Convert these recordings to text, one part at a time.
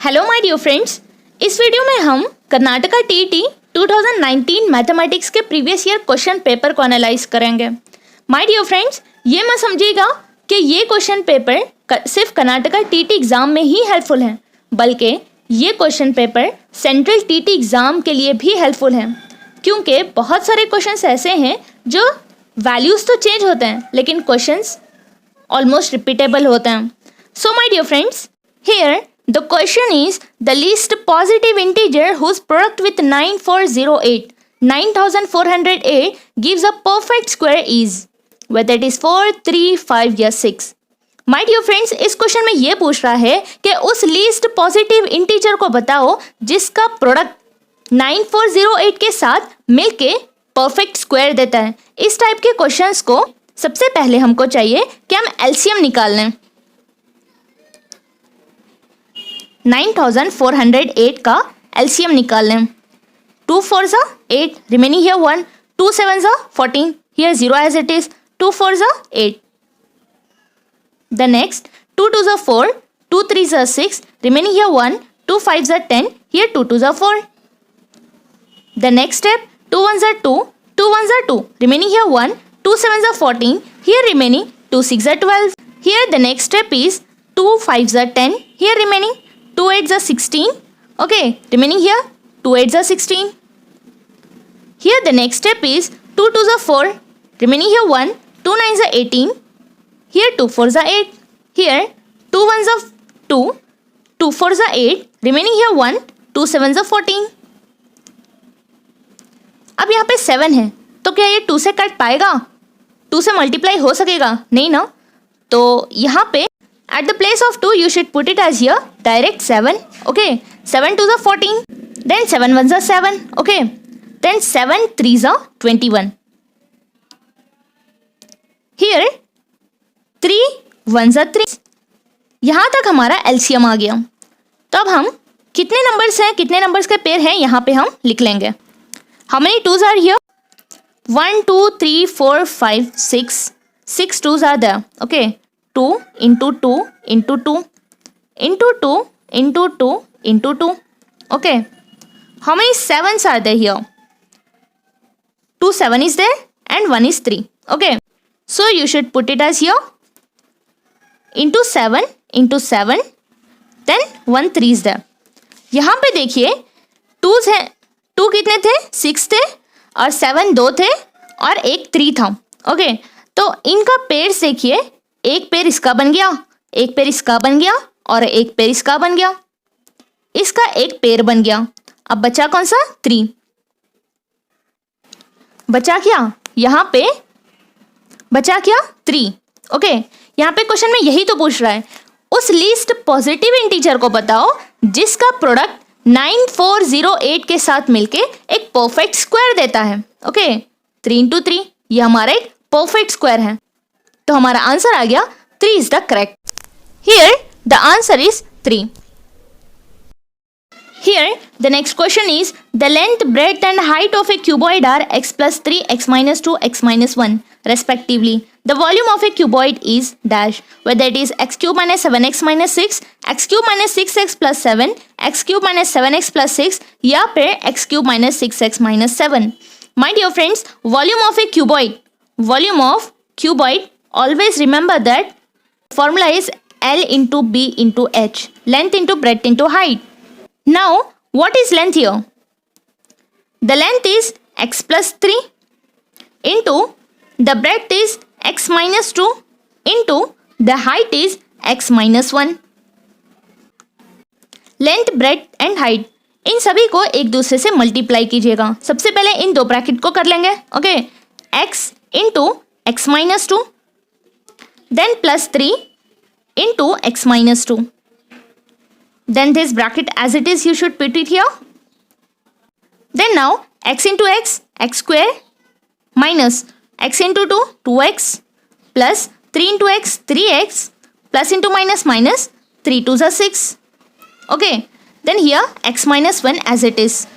Hello my dear friends, इस video में हम कर्नाटका टीईटी 2019 मैथमेटिक्स के प्रीवियस ईयर क्वेश्चन पेपर को एनालाइज करेंगे। माय डियर फ्रेंड्स, ये मत समझिएगा कि ये क्वेश्चन पेपर सिर्फ कर्नाटका टीईटी एग्जाम में ही हेल्पफुल है, बल्कि ये question paper central TET exam के लिए भी हेल्पफुल है, क्योंकि बहुत सारे क्वेश्चंस ऐसे हैं जो वैल्यूज तो चेंज होते हैं लेकिन क्वेश्चंस ऑलमोस्ट रिपीटेबल होते हैं। So my dear friends, here the question is the least positive integer whose product with 9408 gives a perfect square is whether it is 4, 3, 5 या 6। माय डियर फ्रेंड्स, इस question में ये पूछ रहा है कि उस लीस्ट पॉजिटिव इंटीजर को बताओ जिसका प्रोडक्ट 9408 के साथ मिलके परफेक्ट स्क्वायर देता है। इस टाइप के क्वेश्चंस को सबसे पहले हमको चाहिए कि हम एलसीएम निकाल लें। 9408 का एलसीएम निकाल लें। 2 4s are 8, remaining here 1, 2 7s are 14, here 0 as it is, 2 4s are 8. The next 2 2s are 4, 2 3s are 6, remaining here 1, 2 5s are 10, here 2 2s are 4. The next step 2 1s are 2, 2 1s are 2, remaining here 1, 2 7s are 14, here remaining 2 6 are 12. Here the next step is 2 5s are 10, here remaining 2 8s are 16, okay, remaining here 2 8s are 16. Here the next step is 2 2s are 4, remaining here 1, 2 9s are 18, here 2 4s are 8, here 2 1s are 2, 2 4s are 8, remaining here 1, 2 7s are 14. अब यहाँ पे 7 है, तो क्या ये 2 से cut पाएगा? 2 से मल्टीप्लाई हो सकेगा? नहीं ना। तो यहाँ पे at the place of 2 you should put it as here direct 7, okay, 7 2s are 14, then 7 1s are 7, okay, then 7 3s are 21. Here 3 1s are 3. यहाँ तक हमारा एलसीएम आ गया। तो अब हम कितने नंबर्स हैं, कितने नंबर्स के पेयर हैं यहाँ पे हम लिख लेंगे। How many 2s are here? 1 2 3 4 5 6 2s are there, okay, 2 into 2 into 2 into 2 into 2 into 2, okay. How many 7s are there here? 2 7 is there and 1 is 3, okay. So you should put it as here into 7 then 1 3 is there. यहाँ पे देखिए 2s हैं, 2 कितने थे? 6 थे और 7 2 थे और एक 3 था, ओके। तो इनका पेयर देखिए, एक पेयर इसका बन गया, एक पेयर इसका बन गया और एक पेयर इसका बन गया, इसका एक पेयर बन गया। अब बचा कौन सा? 3 बचा क्या? यहाँ पे बचा क्या? 3, ओके। यहाँ पे क्वेश्चन में यही तो पूछ रहा है, उस लीस्ट पॉजिटिव इंटीजर को बताओ जिसका प्रोडक्ट 9408 के साथ मिलके एक परफेक्ट स्क्वायर देता है, ओके। 3 into 3 ये हमारा एक परफेक्ट स्क्वायर है, तो हमारा आंसर आ गया 3 is the correct. Here the answer is 3. Here the next question is the length, breadth and height of a cuboid are x plus 3, x minus 2, x minus 1 respectively. The volume of a cuboid is dash, whether it is x cube minus 7x minus 6, x cube minus 6x plus 7, x cube minus 7x plus 6 या फिर x cube minus 6x minus 7. My dear friends, volume of a cuboid, always remember that formula is L into B into H, length into breadth into height. Now what is length here? The length is x plus 3 into the breadth is x minus 2 into the height is x minus 1. Length, breadth and height, इन सभी को एक दूसरे से multiply कीजिएगा। सबसे पहले इन दो bracket को कर लेंगे, okay. x into x minus 2, then plus 3 into x minus 2. Then this bracket as it is you should put it here. Then now x into x square minus x into 2 2x plus 3 into x 3x plus into minus 3 2s are 6, okay. Then here x minus 1 as it is.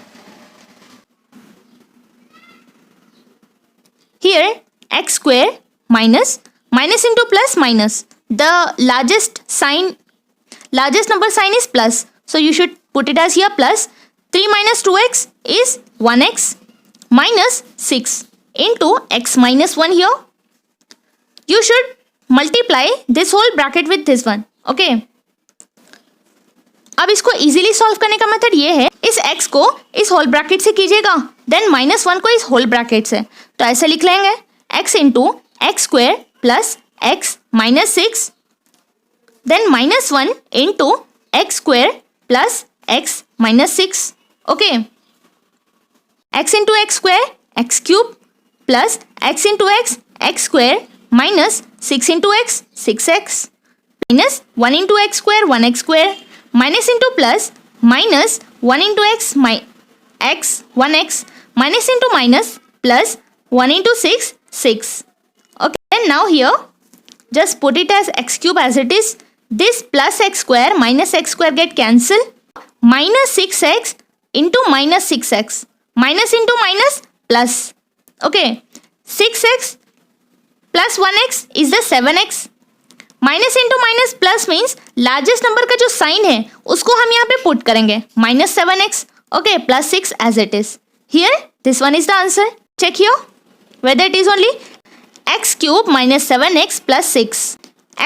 Here x square minus into plus minus, the largest number sign is plus, So you should put it as here plus 3 minus 2x is 1x minus 6 into x minus 1 here. You should multiply this whole bracket with this one. Okay. अब इसको easily solve करने का method ये है, इस x को इस whole bracket से कीजिएगा, देन -1 को इस होल ब्रैकेट से, तो ऐसे लिख लेंगे x into x square plus x minus 6 then -1 into x square plus x minus 6. Okay, x into x square x cube plus x into x x square minus 6 into x 6x minus 1 into x square 1x square minus into plus minus 1 into x 1x minus into minus plus 1 into 6 6. Okay, and now here just put it as x cube as it is. This plus x square minus x square get cancelled. Minus 6x into minus 6x minus into minus plus. Okay, 6x plus 1x is the 7x. Minus into minus plus means largest number का जो sign है उसको हम यहाँ पे put करेंगे -7x. Okay, plus 6 as it is. Here this one is the answer. Check here whether it is only x cube minus 7x plus 6.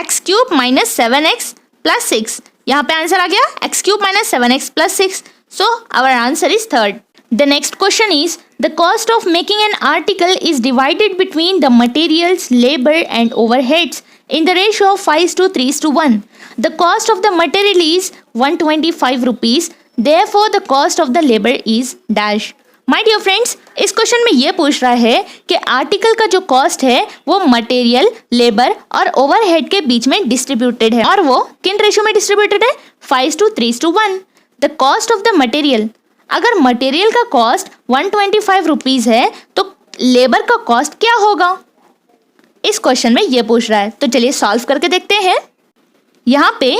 x cube minus 7x plus 6. यहाँ पे आंसर आ गया x cube minus 7x plus 6. So our answer is third. The next question is, the cost of making an article is divided between the materials, labor and overheads in the ratio of 5:3:1. The cost of the material is 125 rupees. Therefore, the cost of the labor is dash. My dear friends, इस question में ये पूछ रहा है कि article का जो cost है वो मटेरियल, लेबर और ओवरहेड के बीच में डिस्ट्रीब्यूटेड है, और वो किन रेशियो में डिस्ट्रीब्यूटेड है? 5:3:1. The cost of the material, अगर मटेरियल का कॉस्ट 125 रुपीज़ है तो लेबर का कॉस्ट क्या होगा? इस क्वेश्चन में ये पूछ रहा है, तो चलिए सॉल्व करके देखते हैं. यहाँ पे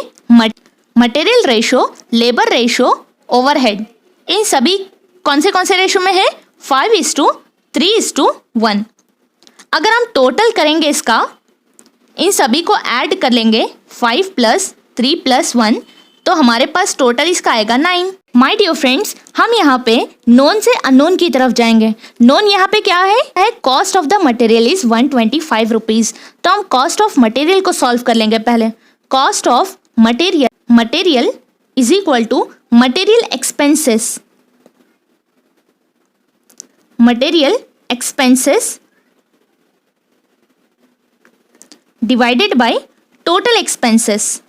material ratio, labour ratio, overhead, इन सभी कौन से रेशो में है? 5:3:1. अगर हम टोटल करेंगे इसका, इन सभी को ऐड कर लेंगे 5 + 3 + 1, तो हमारे पास टोटल इसका आएगा 9. माय डियर फ्रेंड्स, हम यहाँ पे नोन से अननोन की तरफ जाएंगे. नोन यहाँ पे क्या है? Cost of the material is 125 rupees. तो हम कॉस्ट ऑफ मटेरियल को सॉल्व कर लेंगे पहले. Cost of material is equal to material expenses. Material expenses divided by total expenses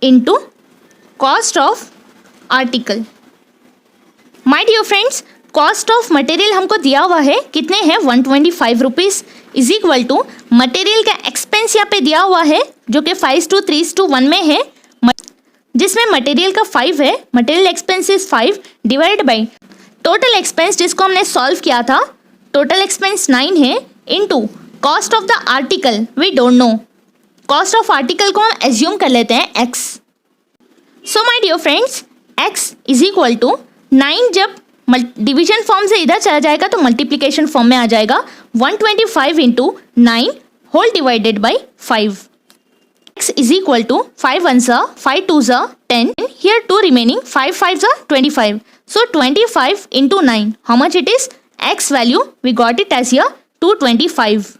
into cost of article. My dear friends, cost of material हमको दिया हुआ है, कितने हैं? 125 rupees is equal to material का एक्सपेंस यहाँ पे दिया हुआ है जो कि 5:3:1 में है, जिसमें मटेरियल का 5 है. Material expense is 5 divided by total expense जिसको हमने सॉल्व किया था, टोटल एक्सपेंस 9 है, into cost of the article we don't know. Cost of article को हम एज्यूम कर लेते हैं x. So my dear friends, x is equal to 9 जब डिवीजन फॉर्म से इधर चला जाएगा तो मल्टीप्लिकेशन फॉर्म में आ जाएगा. 125 into 9 whole divided by 5. x is equal to 5 1s 5 2s 10. Here 2 remaining, 5 5s 25. सो 25 इंटू 9, how much it is? x value we got it as here 225.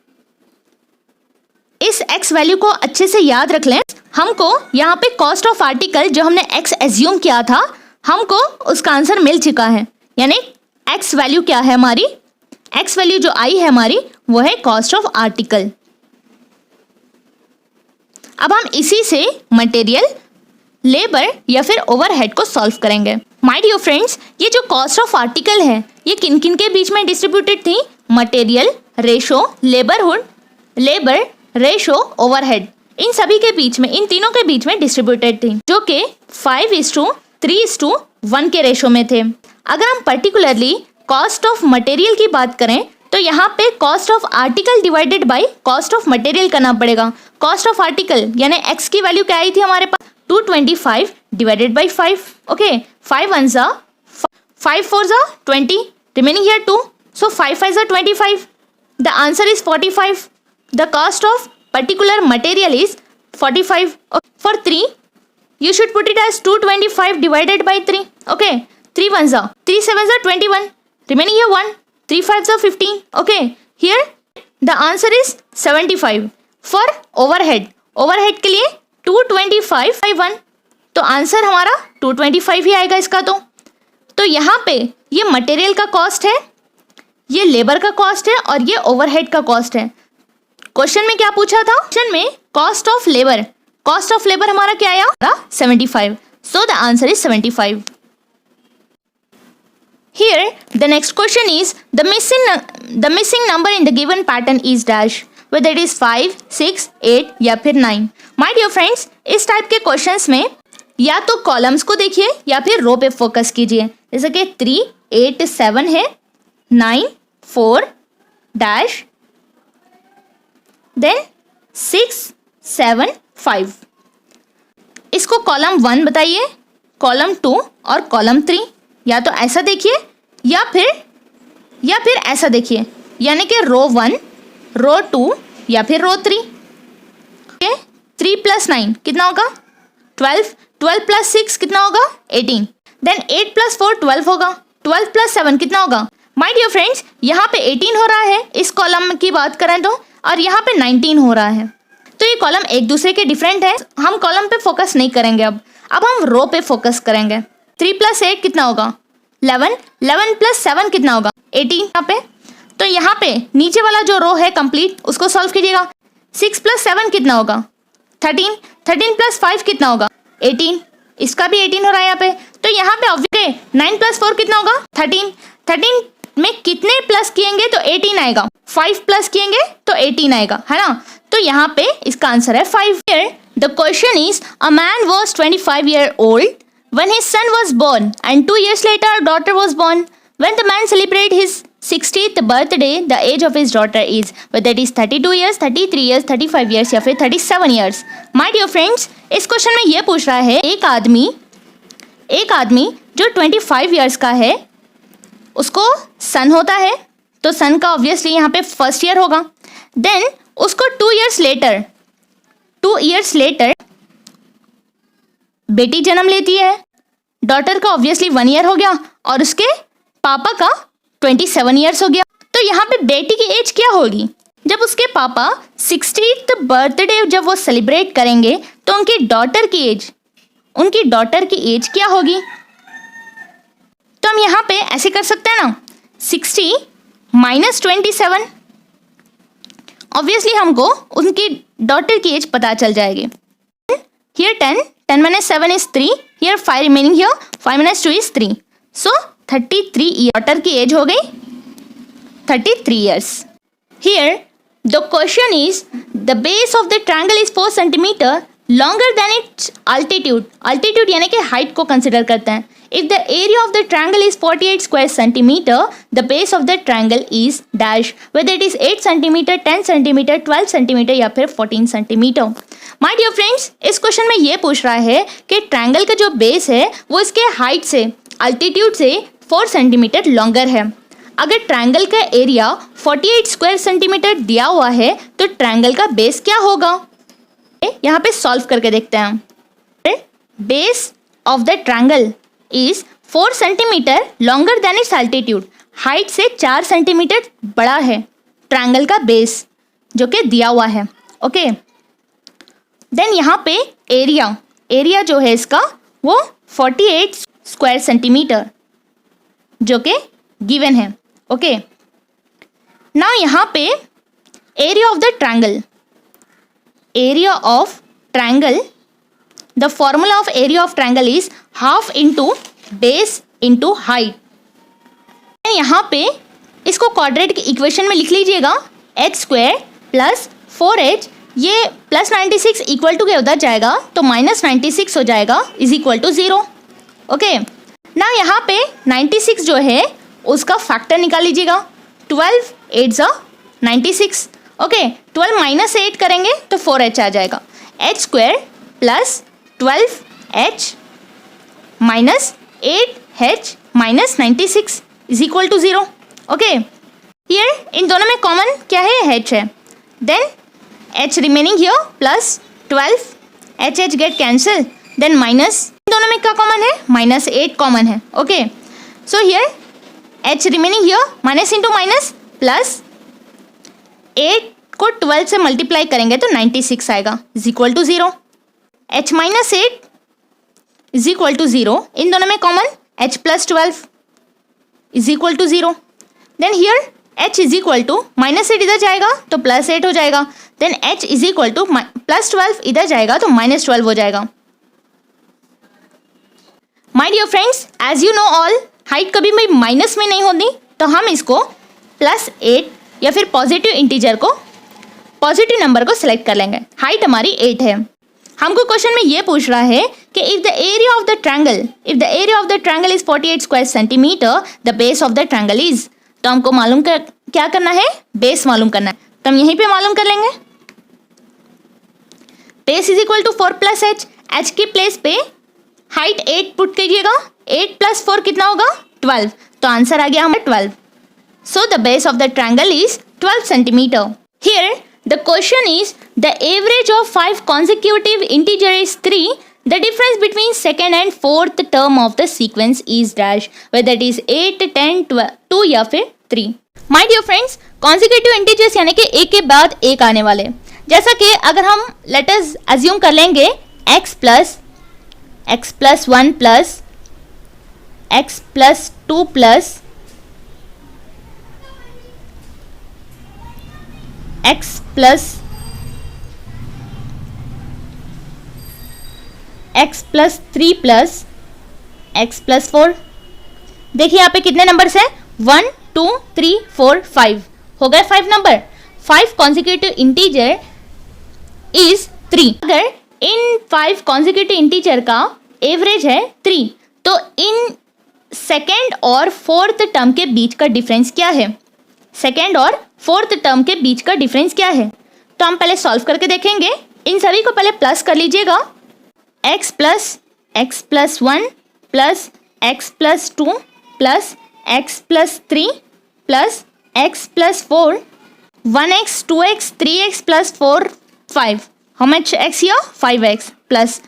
इस x वैल्यू को अच्छे से याद रख लें. हमको यहाँ पे कॉस्ट ऑफ आर्टिकल जो हमने x एज्यूम किया था, हमको उसका आंसर मिल चुका है. यानी x वैल्यू क्या है हमारी? x वैल्यू जो आई है हमारी वो है कॉस्ट ऑफ आर्टिकल. अब हम इसी से मटेरियल, लेबर या फिर ओवरहेड को सॉल्व करेंगे. माय डियर फ्रेंड्स, ये जो कॉस्ट ऑफ आर्टिकल है ये किन किन के बीच में डिस्ट्रीब्यूटेड थी? Material ratio, labour ratio, overhead, इन सभी के बीच में, इन तीनों के बीच में डिस्ट्रीब्यूटेड थी, जो कि 5:3:1 के रेशो में थे. अगर हम पर्टिकुलरली कॉस्ट ऑफ मटेरियल की बात करें तो यहाँ पे cost of article divided by cost of material करना पड़ेगा. कॉस्ट ऑफ आर्टिकल यानी x की वैल्यू क्या आई थी हमारे पास? 225 divided by 5. Okay, 5 1s 5 4s 20, remaining here 2. So 5 5s 25. The answer is 45. The cost of particular material is 45. For 3, you should put it as 225 divided by 3. Okay, 3 ones are 3 sevens are 21. Remaining here 1. 3 fives are 15. Okay, here the answer is 75. For overhead, overhead के लिए 225 by 1. तो answer हमारा 225 ही आएगा इसका. तो यहाँ पे ये मटेरियल का कॉस्ट है, ये लेबर का कॉस्ट है और ये ओवरहेड का कॉस्ट है. क्वेश्चन में क्या पूछा था? क्वेश्चन में कॉस्ट ऑफ लेबर हमारा क्या आया? 75. So the answer is 75. Here the next question is the missing number in the given pattern is dash, whether it is 5, 6, 8 या फिर 9. My dear friends, इस टाइप के क्वेश्चंस में या तो कॉलम्स को देखिए या फिर रो पे फोकस कीजिए. जैसे कि 3, 8, 7 है, 9, 4 डैश, देन 6, 7, 5. इसको कॉलम 1 बताइए, कॉलम 2 और कॉलम 3. या तो ऐसा देखिए या फिर ऐसा देखिए, यानी कि रो 1, रो 2 या फिर रो 3. ओके, 3 + 9 कितना होगा? 12. 12 + 6 कितना होगा? 18. देन 8 + 4 12 होगा. 12 + 7 कितना होगा? माय डियर फ्रेंड्स, यहाँ पे 18 हो रहा है इस कॉलम की बात करें तो, और यहाँ पे 19 हो रहा है. तो ये कॉलम एक दूसरे के डिफरेंट है. हम कॉलम पे फोकस नहीं करेंगे, अब हम रो पे फोकस करेंगे. 3 + 8 कितना होगा? 11. 11 + 7 कितना होगा? 18 यहाँ पे. तो यहाँ पे नीचे वाला जो रो है कंप्लीट, उसको सॉल्व कीजिएगा. 6 + 7 कितना होगा? 13. 13 + 5 कितना होगा? 18. इसका भी 18 हो रहा है यहाँ पे. तो यहाँ पे ऑब्वियसली 9 + 4 कितना होगा? 13. 13 में कितने प्लस किएंगे तो 18 आएगा? 5 प्लस किएंगे तो 18 आएगा, है ना. तो यहाँ पे इसका आंसर है 5. The question is a man was 25 years old when his son was born and 2 years later a daughter was born. When the man celebrated his 60th birthday, the age of his daughter is, whether it is 32 years, 33 years, 35 years या फिर 37 years. My dear friends, इस question में ये पूछ रहा है एक आदमी जो 25 years का है, उसको सन होता है, तो सन का ऑब्वियसली यहाँ पे फर्स्ट ईयर होगा. देन उसको 2 years later बेटी जन्म लेती है. डॉटर का ऑब्वियसली 1 year हो गया और उसके पापा का 27 years हो गया. तो यहाँ पे बेटी की एज क्या होगी? जब उसके पापा 60th बर्थडे जब वो सेलिब्रेट करेंगे तो उनकी डॉटर की एज क्या होगी? तो हम यहाँ पे ऐसे कर सकते हैं ना, 60 - 27. ऑब्वियसली हमको उनकी डॉटर की एज पता चल जाएगी. Here 10 - 7 is 3. Here 5 remaining here. 5 - 2 is 3. So 33 years. Daughter की एज हो गई 33 years. Here the question is the base of the triangle is 4 centimeter longer than its altitude. Altitude यानी कि हाइट को कंसिडर करते हैं. If the area of the triangle is 48 square centimeter, the base of the triangle is dash, whether it is 8 centimeter, 10 centimeter, 12 centimeter या फिर 14 centimeter. My dear friends, इस question में ये पूछ रहा है कि ट्रायंगल का जो बेस है वो इसके हाइट से, अल्टीट्यूड से 4 सेंटीमीटर लॉन्गर है. अगर ट्रायंगल का एरिया 48 स्क्वायर सेंटीमीटर दिया हुआ है तो ट्रायंगल का बेस क्या होगा? यहाँ पे सॉल्व करके देखते हैं. Base of the triangle is 4 centimetre longer than it's altitude. Height से 4 सेंटीमीटर बड़ा है ट्रायंगल का बेस जो कि दिया हुआ है. ओके, देन यहाँ पे एरिया जो है इसका वो 48 स्क्वायर सेंटीमीटर जो कि गिवन है. ओके, नाउ यहाँ पे area of the triangle, the formula of area of triangle is half into base into height. यहाँ पे इसको क्वाड्रेटिक इक्वेशन में लिख लीजिएगा. h² + 4h, ये +96 इक्वल टू क्या उधर जाएगा तो -96 हो जाएगा इज इक्वल टू 0. ओके, ना यहाँ पे 96 जो है उसका फैक्टर निकाल लीजिएगा. 12 8 96. ओके, 12 - 8 करेंगे तो 4h आ जाएगा. h² + 12h - 8h - 96 is equal to 0. Okay, here इन दोनों में कॉमन क्या है? h है. Then h remaining here plus 12, h get cancel, then minus, दोनों में क्या कॉमन है, -8 कॉमन है. Okay, so here h remaining here minus into minus plus 8 को 12 से मल्टीप्लाई करेंगे तो 96 आएगा, is equal to 0. h minus 8 is equal to 0, इन दोनों में common h plus 12 is equal to 0. Then here h is equal to -8 इधर जाएगा तो +8 हो जाएगा. Then h is equal to +12 इधर जाएगा तो -12 हो जाएगा. My dear friends, as you know all, height कभी भी माइनस में नहीं होती, तो हम इसको +8 या फिर पॉजिटिव इंटीजर को, पॉजिटिव नंबर को सिलेक्ट कर लेंगे. हाइट हमारी 8 है. हमको क्वेश्चन में ये पूछ रहा है कि if the area of the triangle is 48 square centimetre, the base of the triangle is. तो हमको मालूम क्या करना है, बेस मालूम करना है. तो हम यहीं पे मालूम कर लेंगे. Base is equal to 4 plus h. H की प्लेस पे हाइट 8 पुट कीजिएगा. 8 प्लस 4 कितना होगा, 12. तो आंसर आ गया हमें 12. So the base of the triangle is 12 centimetre. Here the question is the average of 5 consecutive integer is 3. The difference between second and fourth term of the sequence is dash, whether it is 8, 10, 12, 2 या फिर 3. My dear friends, consecutive integers यानी कि एक के बाद एक आने वाले. जैसा कि अगर हम let us assume कर लेंगे x plus 1 plus x plus 2 plus x plus x plus 3 plus x plus 4. देखिए यहाँ पे कितने नंबर्स हैं, 1 2 3 4 5 हो गए 5 नंबर. 5 consecutive integer is 3. अगर इन 5 कॉन्जिक्यूटिव इंटीजर का एवरेज है 3, तो इन सेकेंड और फोर्थ टर्म के बीच का डिफरेंस क्या है, सेकेंड और फोर्थ टर्म के बीच का डिफरेंस क्या है. तो हम पहले सॉल्व करके देखेंगे. इन सभी को पहले प्लस कर लीजिएगा. x plus 1 plus x plus 2 plus x plus 3 plus x plus 4, 1x 2x 3x plus 4 5. How much x here, 5x plus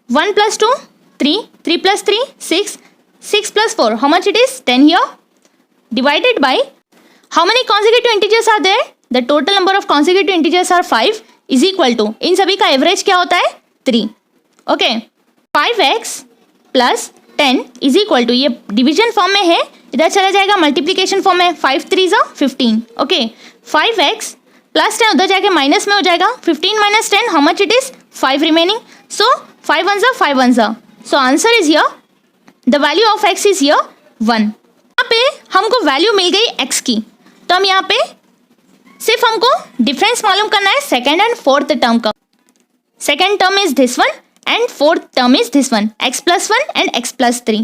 1 plus 2 3, 3 plus 3 6, 6 plus 4, how much it is 10 here, divided by how many consecutive integers are there, the total number of consecutive integers are 5 is equal to, इन सभी का average क्या होता है 3. Okay, 5x plus 10 is equal to, ये division form में है, इधर चला जाएगा मल्टीप्लिकेशन फॉर्म में, 5 3 15. ओके, 5x प्लस 10 उधर जाके माइनस में हो जाएगा, 15 minus 10, how much it is 5 remaining. So 5 1 5 1. So answer is here, the value of x is here 1. यहाँ पे हमको वैल्यू मिल गई x की, तो हम यहाँ पे सिर्फ हमको डिफरेंस मालूम करना है सेकेंड एंड फोर्थ टर्म का. Second term is this one and fourth term is this one, x plus 1 and x plus 3.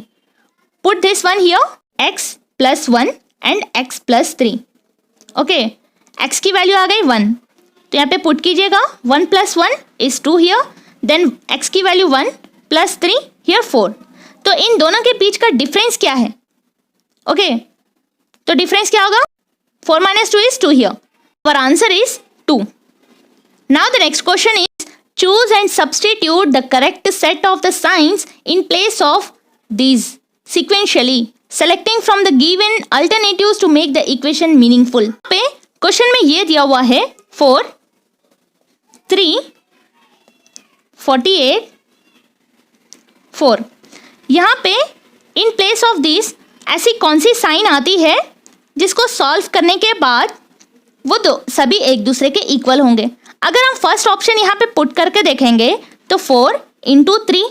Put this one here, x plus 1 and x plus 3. Okay, x की value आ गई 1, तो यहाँ पे put कीजिएगा. 1 plus 1 is 2 here, then x की value 1 plus 3 here 4. तो इन दोनों के बीच का डिफरेंस क्या है. ओके, तो डिफरेंस क्या होगा, 4 minus 2 is 2 here. Our answer is 2. Now the next question is, choose and substitute the correct set of the signs in place of these sequentially, selecting from the given alternatives to make the equation meaningful. पे question में ये दिया हुआ है 4 3 48 4. यहाँ पे in place of this ऐसी कौन सी साइन आती है जिसको सॉल्व करने के बाद वो दो सभी एक दूसरे के इक्वल होंगे. अगर हम फर्स्ट ऑप्शन यहाँ पे पुट करके देखेंगे तो 4 into 3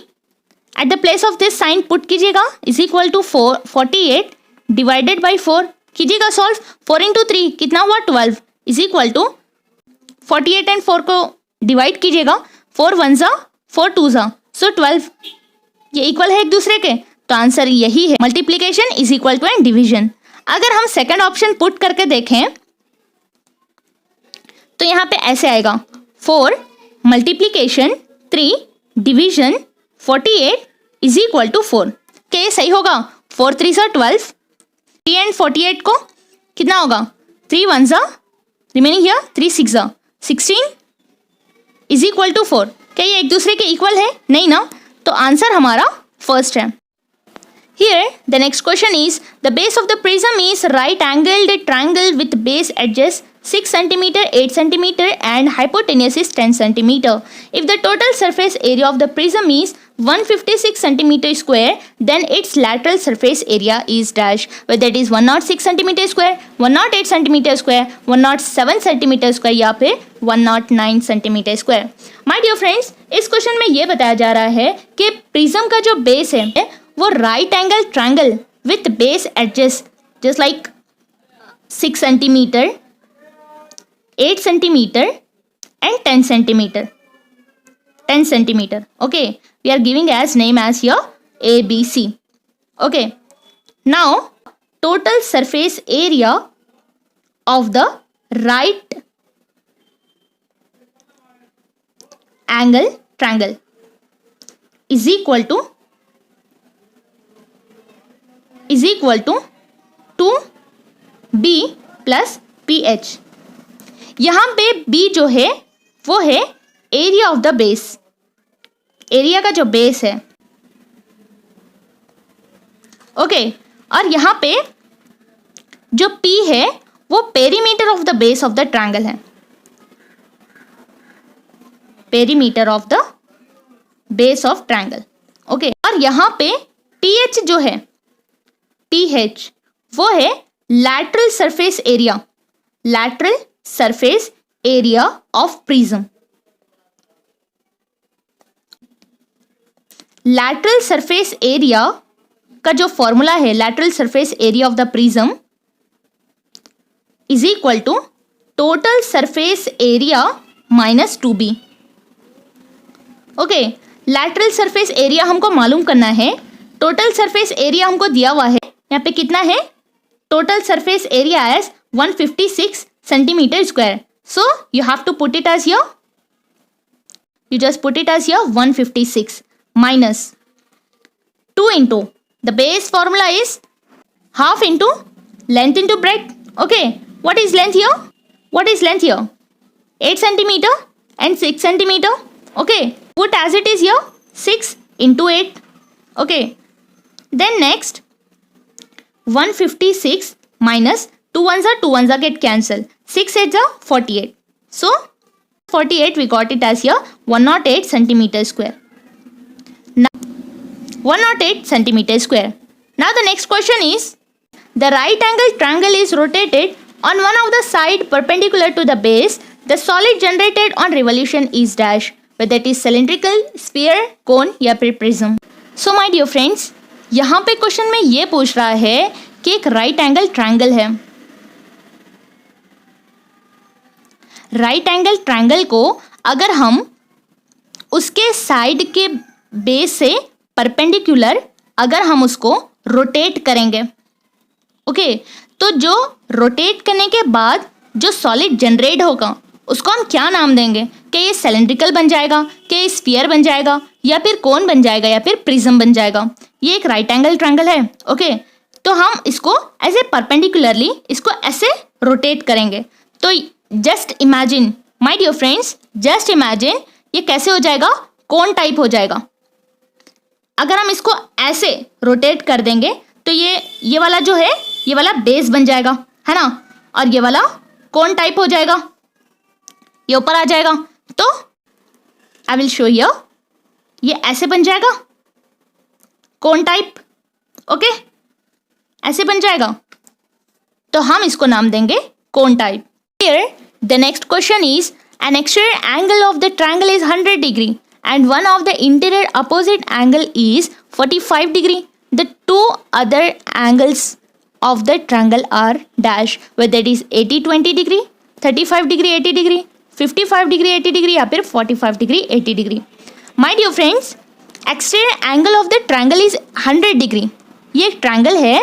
at the place of this sign put कीजिएगा is equal to 48 divided by 4 कीजिएगा सॉल्व. 4 इंटू 3 कितना हुआ 12 इज इक्वल टू 48 एंड 4 को डिवाइड कीजिएगा. 4 1 4 2 सो 12, ये इक्वल है एक दूसरे के. तो आंसर यही है, multiplication is equal to and division. अगर हम सेकेंड ऑप्शन पुट करके देखें तो यहाँ पे ऐसे आएगा 4 multiplication 3 division 48 is equal to 4. क्या ये सही होगा, 4 3 12, 3 एंड 48 को कितना होगा 3 1 remaining here 3 6 16 is equal to 4। क्या ये एक दूसरे के इक्वल है? नहीं ना, तो आंसर हमारा फर्स्ट है। Here the next question is, the base of the prism is right angled triangle with base edges 6 cm, 8 cm and hypotenuse is 10 cm. If the total surface area of the prism is 156 cm square, then its lateral surface area is dash, whether it is 106 cm square, 108 cm square, 107 cm square या फिर 109 cm square. My dear friends, इस question में ये बताया जा रहा है कि प्रिज्म का जो बेस है वो right angle triangle with base adjust just like 6 centimetre, 8 centimetre and 10 centimetre. 10 centimetre. Okay, we are giving as name as here ABC. Okay, now total surface area of the right angle triangle is equal to 2B plus PH. यहाँ पे B जो है वो है area of the base, area का जो base है. Okay, और यहाँ पे जो P है वो perimeter of the base of the triangle है, perimeter of the base of triangle. Okay, और यहाँ पे TH जो है, TH वो है lateral surface area, lateral surface area of prism. Lateral surface area का जो फॉर्मूला है, lateral surface area of the prism is equal to total surface area minus 2B. Okay, lateral surface area हमको मालूम करना है, total surface area हमको दिया हुआ है, यहाँ पे कितना है, total surface area as 156 centimetre square. So you have to put it as here, you just put it as here 156 minus 2 into the base formula is half into length into breadth. Okay, what is length here? What is length here? 8 centimeter and 6 centimeter. Okay, put as it is here 6 into 8. Okay, then next 156 minus 2 ones are get cancelled. 6 8s are 48. So 48 we got it as here 108 centimeter square. Now 108 centimeter square. Now the next question is, the right angle triangle is rotated on one of the side perpendicular to the base. The solid generated on revolution is dash, whether it is cylindrical, sphere, cone या फिर prism. So my dear friends, यहाँ पे question में ये पूछ रहा है कि एक राइट एंगल ट्रायंगल है. राइट एंगल ट्रायंगल को अगर हम उसके साइड के बेस से परपेंडिकुलर अगर हम उसको रोटेट करेंगे, ओके, तो जो रोटेट करने के बाद जो सॉलिड जनरेट होगा उसको हम क्या नाम देंगे? कि ये सिलेंड्रिकल बन जाएगा, कि ये स्फीयर बन जाएगा, या फिर कोन बन जाएगा, या फिर प्रिज्म बन जाएगा. ये एक राइट एंगल ट्रायंगल है. ओके, तो हम इसको ऐसे परपेंडिकुलरली इसको ऐसे रोटेट करेंगे. तो just imagine my dear friends, just imagine ये कैसे हो जाएगा, कोन टाइप हो जाएगा. अगर हम इसको ऐसे रोटेट कर देंगे तो ये वाला जो है ये वाला बेस बन जाएगा, है ना, और ये वाला कोन टाइप हो जाएगा, ये ऊपर आ जाएगा. तो आई विल शो यू, ये ऐसे बन जाएगा कोन टाइप. ओके, ऐसे बन जाएगा, तो हम इसको नाम देंगे कोन type. Here the next question is, an exterior angle of the triangle is 100 degree and one of the interior opposite angle is 45 degree. The two other angles of the triangle are dash, whether it is 80-20 degree, 35 degree 80 degree, 55 degree 80 degree या फिर 45 degree 80 degree. My dear friends, exterior angle of the triangle is 100 degree. ये एक triangle है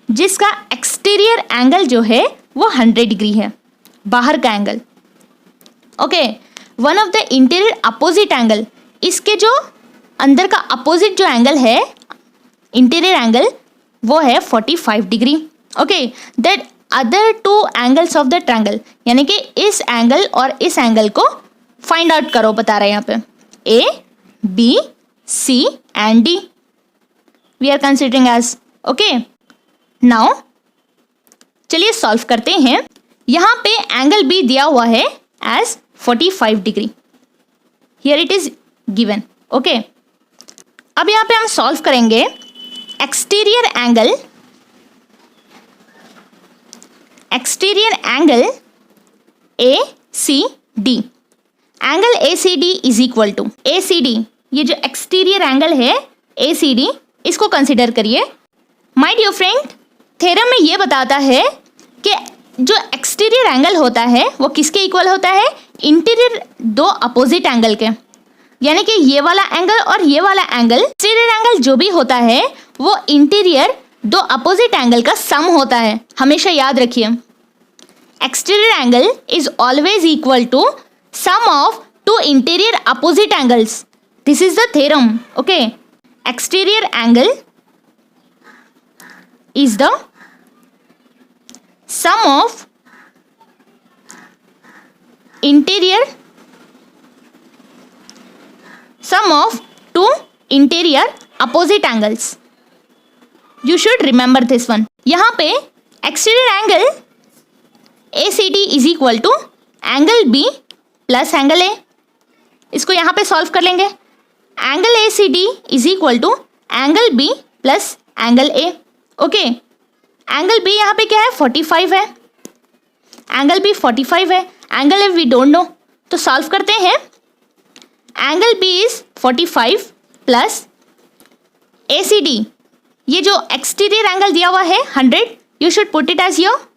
जिसका exterior angle जो है वो 100 degree है, बाहर का angle. Okay, one of the interior opposite angle, इसके जो अंदर का अपोजिट जो एंगल है इंटीरियर एंगल वो है 45 degree. Okay, that other two angles of the triangle, यानी कि इस एंगल और इस एंगल को फाइंड आउट करो बता रहे हैं यहाँ पे। A B C and D we are considering as. Okay, now चलिए सॉल्व करते हैं। यहाँ पे एंगल बी दिया हुआ है as 45 degree, here it is given. Okay, अब यहाँ पे हम सॉल्व करेंगे exterior angle A C D. Angle A C D is equal to A C D, ये जो एक्सटीरियर एंगल है ए सी डी, इसको कंसिडर करिए। माय डियर फ्रेंड, थ्योरम में ये बताता है कि जो एक्सटीरियर एंगल होता है वो किसके इक्वल होता है? इंटीरियर दो अपोजिट एंगल के, यानी कि ये वाला एंगल और ये वाला एंगल, एक्सटीरियर एंगल जो भी होता है वो इंटीरियर दो अपोजिट एंगल का सम होता है। हमेशा याद रखिए, exterior angle is always equal to sum of two interior opposite angles. This is the theorem. Okay, exterior angle is the sum of two interior opposite angles. You should remember this one. यहाँ पे exterior angle ACD is equal to angle B plus angle A. इसको यहाँ पे solve कर लेंगे। angle ACD is equal to angle B plus angle A. Okay, angle B यहाँ पे क्या है? 45 है। एंगल बी 45 है, angle A we don't know, तो सॉल्व करते हैं। Angle B is 45 plus A C D, ये जो एक्सटीरियर एंगल दिया हुआ है 100, you should put it as your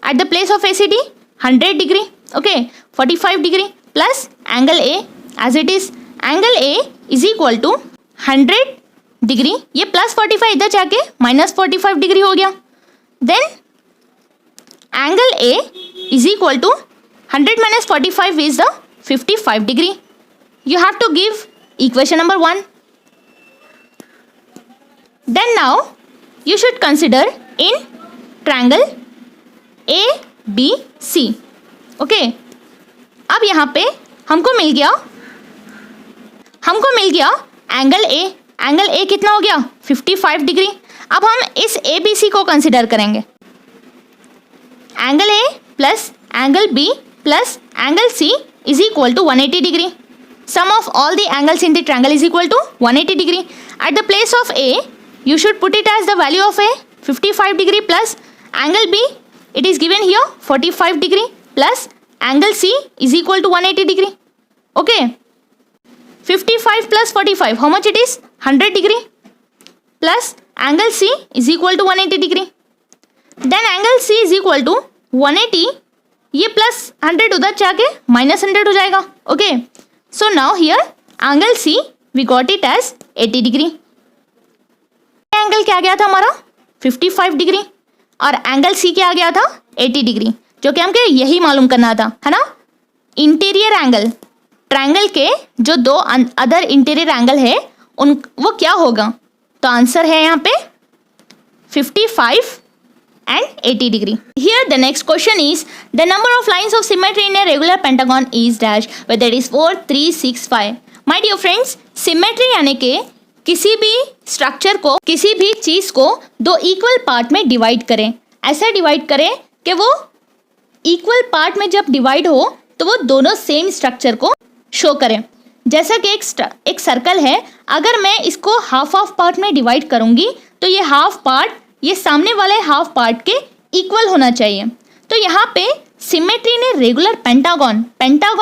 at the place of A C D 100 degree. Okay, 45 degree plus angle A as it is. Angle A is equal to 100 degree, ये plus 45 इधर जाके minus 45 degree हो गया। Then angle A is equal to 100 minus 45 is the 55 degree. You have to give equation number 1। Then now you should consider in triangle A B C. Okay, अब यहाँ पे हमको मिल गया एंगल ए। एंगल ए कितना हो गया? 55 degree. अब हम इस ए बी सी को कंसिडर करेंगे। Angle A plus angle B plus angle C is equal to 180 degree. Sum of all the angles in the triangle is equal to 180 degree. At the place of A you should put it as the value of A 55 degree plus angle B, it is given here 45 degree plus angle C is equal to 180 degree. Okay, 55 plus 45, how much it is? 100 degree plus angle C is equal to 180 degree. Then angle C is equal to 180, ये plus 100 उधर जाके minus 100 हो जाएगा। Okay, so now here angle C we got it as 80 degree. Angle क्या आ गया था हमारा? 55 डिग्री और एंगल C क्या आ गया था? 80 डिग्री, जो कि हमको यही मालूम करना था, है ना? इंटीरियर एंगल, ट्रायंगल के जो दो अदर इंटीरियर एंगल है उन वो क्या होगा? तो आंसर है यहाँ पे 55 and 80 degree. Here the next question is the number of lines of symmetry in a regular pentagon is dash, whether it is 4, 3, 6, 5. My dear friends, symmetry यानी कि किसी भी स्ट्रक्चर को, किसी भी चीज को दो इक्वल पार्ट में डिवाइड करें। ऐसा डिवाइड करें कि वो इक्वल पार्ट में जब डिवाइड हो तो वो दोनों सेम स्ट्रक्चर को शो करें। जैसा कि एक सर्कल है, अगर मैं इसको हाफ ऑफ पार्ट में डिवाइड करूंगी तो ये हाफ पार्ट ये सामने वाले हाफ पार्ट के इक्वल होना चाहिए। तो यहाँ पे सिमेट्री ने रेगुलर पेंटागन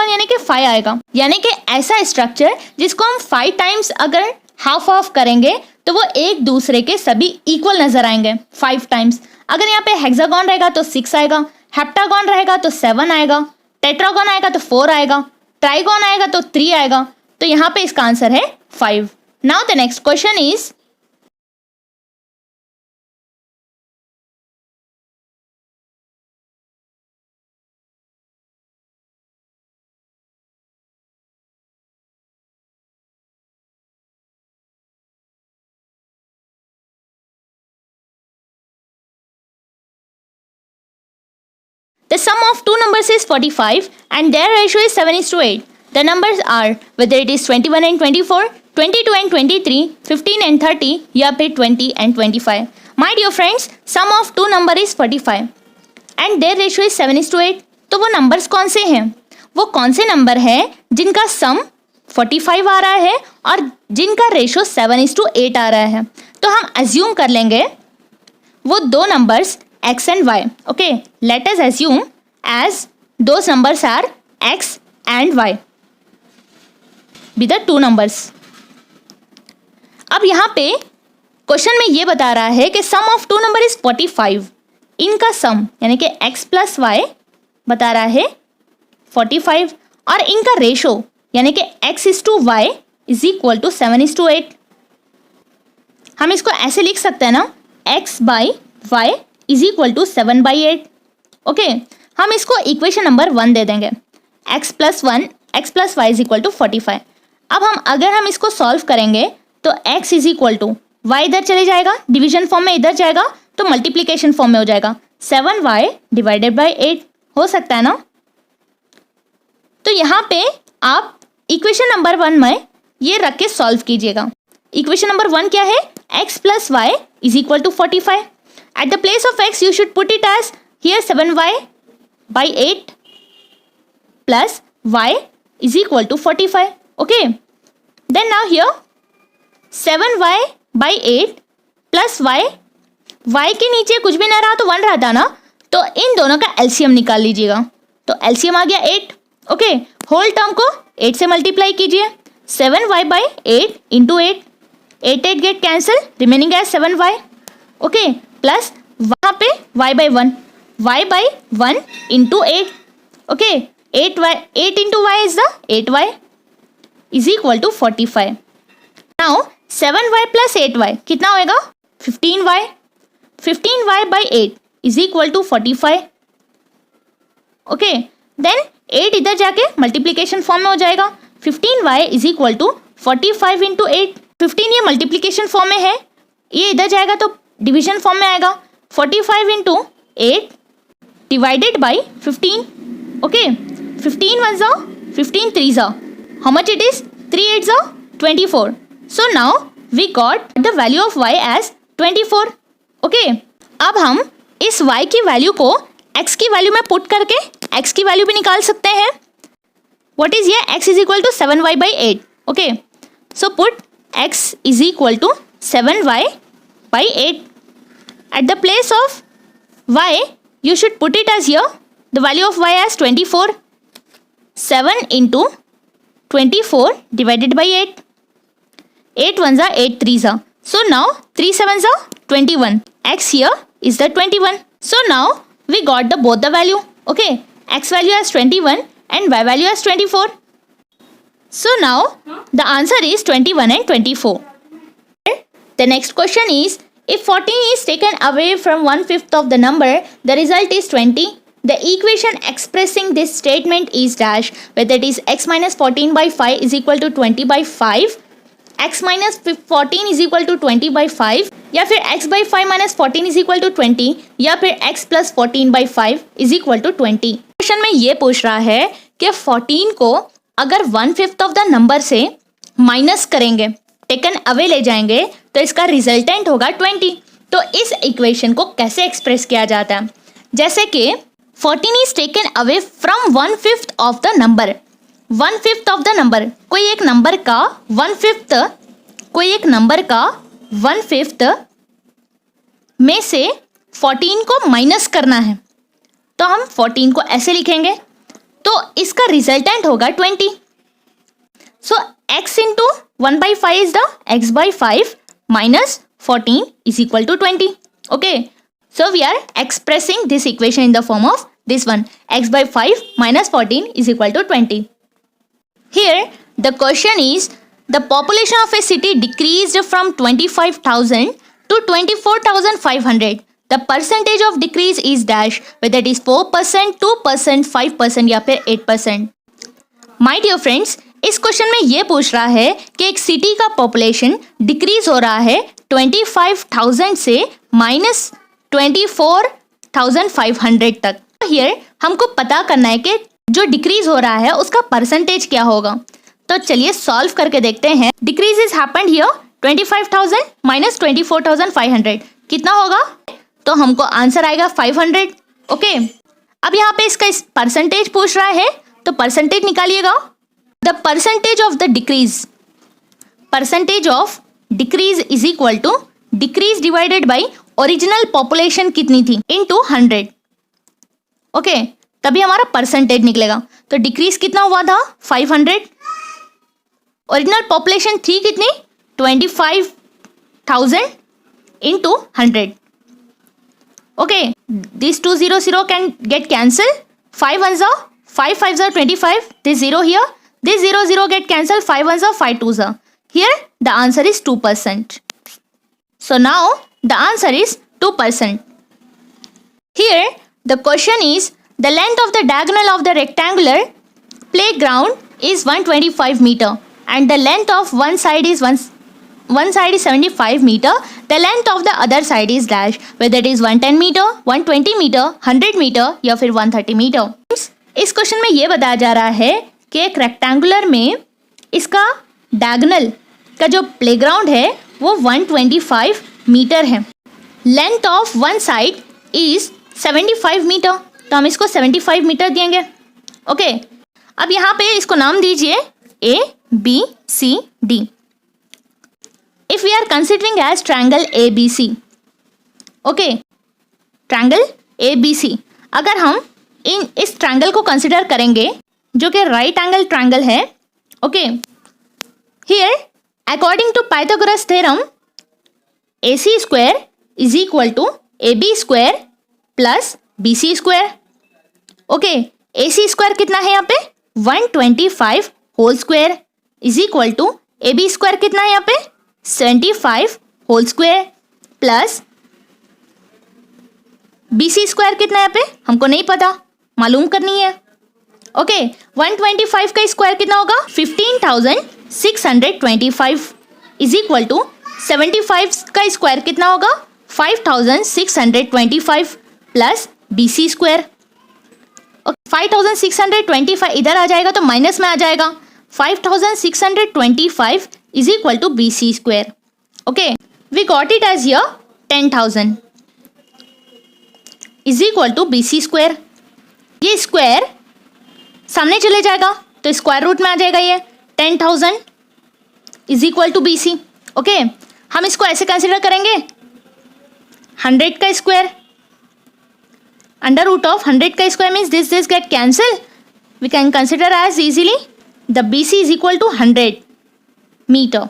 यानी कि 5 आएगा, यानी कि ऐसा स्ट्रक्चर जिसको हम 5 टाइम्स अगर हाफ ऑफ करेंगे तो वो एक दूसरे के सभी इक्वल नजर आएंगे 5 टाइम्स। अगर यहाँ पे हेक्सागन रहेगा तो 6 आएगा, हेप्टागन रहेगा तो 7 आएगा, टेट्रागन आएगा तो 4 आएगा, ट्राइगन आएगा तो 3 आएगा। तो यहाँ पे इसका आंसर है 5। Now the next question is sum of two numbers is 45 and their ratio is 7:8. The numbers are whether it is 21 and 24, 22 and 23, 15 and 30 या फिर 20 and 25. My dear friends, sum of two number is 45 and their ratio is 7:8. तो वो numbers कौन से हैं? वो कौन से नंबर हैं जिनका सम 45 आ रहा है और जिनका रेशो 7:8 आ रहा है? तो हम अज्यूम कर लेंगे वो दो numbers x and y. Okay, let us assume as those numbers are x and y be the two numbers. अब यहाँ पे क्वेश्चन में ये बता रहा है कि सम ऑफ टू नंबर इज 45. इनका सम यानी कि x प्लस वाई बता रहा है 45 और इनका रेशो यानी कि x is to y is equal to 7:8. हम इसको ऐसे लिख सकते हैं ना, x by y is equal to 7/8. Okay, हम इसको इक्वेशन नंबर 1 दे देंगे. x plus y is equal to 45. अब अगर हम इसको सॉल्व करेंगे तो x is equal to y इधर चले जाएगा, डिवीजन फॉर्म में इधर जाएगा तो मल्टीप्लीकेशन फॉर्म में हो जाएगा. 7y डिवाइडेड बाई 8 हो सकता है ना. तो यहाँ पे आप इक्वेशन नंबर 1 में ये रख के सॉल्व कीजिएगा. इक्वेशन नंबर 1 क्या है? x plus y is equal to 45. At the place of x, you should put it as here 7y by 8 plus y is equal to 45. Okay. Then now here 7y by 8 plus y के नीचे कुछ भी ना रहा तो 1 रहता ना, तो इन दोनों का एलसीएम निकाल लीजिएगा. तो एलसीएम आ गया 8. ओके, होल टर्म को 8 से मल्टीप्लाई कीजिए. 7y by 8 into 8 get cancel, remaining as 7y. Okay, plus वहाँ पे y by 1 into 8. Okay, 8 into y is the 8y is equal to 45. Now 7y plus 8y कितना होएगा? 15y. 15y by 8 is equal to 45. Okay, then 8 इधर जाके multiplication form में हो जाएगा. 15y is equal to 45 into 8. 15 ये multiplication form में है, ये इधर जाएगा तो डिवीजन फॉर्म में आएगा. 45 इंटू 8 डिवाइडेड बाई 15. ओके, 15 1 जा 15 3 जा, हाउ मच इट इज? 3 8 जा 24. So now we got the value of y as 24. Okay, अब हम इस y की वैल्यू को x की वैल्यू में पुट करके x की वैल्यू भी निकाल सकते हैं. व्हाट इज ये? x is equal to 7y by 8. Okay, so put x is equal to 7y by 8. At the place of y, you should put it as here, the value of y as 24. 7 into 24 divided by 8. 8 1 za 8 3 za. So now 3 7 za 21. X here is the 21. So now we got the both the value. Okay, x value as 21 and y value as 24. So now the answer is 21 and 24. The next question is, if 14 is taken away from 1/5 of the number, the result is 20. The equation expressing this statement is dash, whether it is x minus 14 by 5 is equal to 20 by 5, x minus 14 is equal to 20 by 5, या फिर x by 5 minus 14 is equal to 20, या फिर x plus 14 by 5 is equal to 20. Question में ये पूछ रहा है कि 14 को अगर 1/5 ऑफ द नंबर से माइनस करेंगे, टेकन अवे ले जाएंगे, तो इसका रिजल्टेंट होगा 20. तो इस इक्वेशन को कैसे एक्सप्रेस किया जाता है? जैसे कि 14 is taken away from 1/5 of the number. 1/5 of the number, कोई एक नंबर का 1/5 में से 14 को माइनस करना है, तो हम 14 को ऐसे लिखेंगे, तो इसका रिजल्टेंट होगा 20. सो x into 1/5 is the x by 5 minus 14 is equal to 20. Okay, so we are expressing this equation in the form of this one, x by 5 minus 14 is equal to 20. Here the question is, the population of a city decreased from 25,000 to 24,500. The percentage of decrease is dash, whether it is 4%, 2%, 5% या फिर 8%. My dear friends, इस question में ये पूछ रहा है कि एक सिटी का पॉपुलेशन डिक्रीज हो रहा है 25,000 से -24,500 तक. हियर हमको पता करना है कि जो डिक्रीज हो रहा है उसका परसेंटेज क्या होगा। तो चलिए सॉल्व करके देखते हैं। Decrease is happened here 25,000 minus 24,500 कितना होगा? तो हमको आंसर आएगा 500। ओके, अब यहाँ पे इसका परसेंटेज पूछ रहा है तो परसेंटेज निकालिएगा। The percentage of the decrease, percentage of decrease is equal to decrease divided by original population कितनी थी इनटू 100। ओके, तभी हमारा परसेंटेज निकलेगा। तो डिक्रीज कितना हुआ था? 500। ओरिजिनल पॉपुलेशन थी कितनी? 25,000 into 100। Okay, this 2 0 can get cancelled. 5 1s are 5 5s are 25. This 0 here. This 0 get cancelled. 5 1s are 5 2s are. Here the answer is 2%. So now the answer is 2%. Here the question is the length of the diagonal of the rectangular playground is 125 meter and the length of one side is 75 meter. The length of the other side is dash, whether it is 110 meter, 120 meter, 100 meter या फिर 130 meter. इस question में ये बताया जा रहा है कि एक रेक्टेंगुलर में इसका डायगोनल का जो प्लेग्राउंड है वो 125 मीटर है। Length of one side is 75 meter, तो हम इसको 75 मीटर देंगे। ओके, अब यहाँ पे इसको नाम दीजिए A B C D। If we are considering as triangle ABC, okay, triangle ABC, अगर हम इस ट्रायंगल को कंसिडर करेंगे जो कि राइट एंगल ट्रायंगल है। Okay, here according to Pythagoras theorem AC square is equal to AB square plus BC square. Okay, AC square कितना है यहाँ पे? 125 whole square is equal to AB square कितना है यहाँ पे? 75 whole square plus BC square कितना है यहाँ पे? हमको नहीं पता, मालूम करनी है। ओके, 125 का स्क्वायर कितना होगा? 15,625 इज इक्वल टू 75 का स्क्वायर कितना होगा? 5,625 प्लस BC स्क्वायर। 5,625 इधर आ जाएगा तो माइनस में आ जाएगा। 5,625 is equal to BC square. Okay, we got it as here 10,000 is equal to BC square. ये स्क्वायर सामने चले जाएगा तो स्क्वायर रूट में आ जाएगा। ये 10,000 is equal to BC। Okay, हम इसको ऐसे कंसिडर करेंगे 100 का स्क्वायर, अंडर रूट ऑफ 100 का square means this get cancel. We can consider as easily the BC is equal to 100 meter.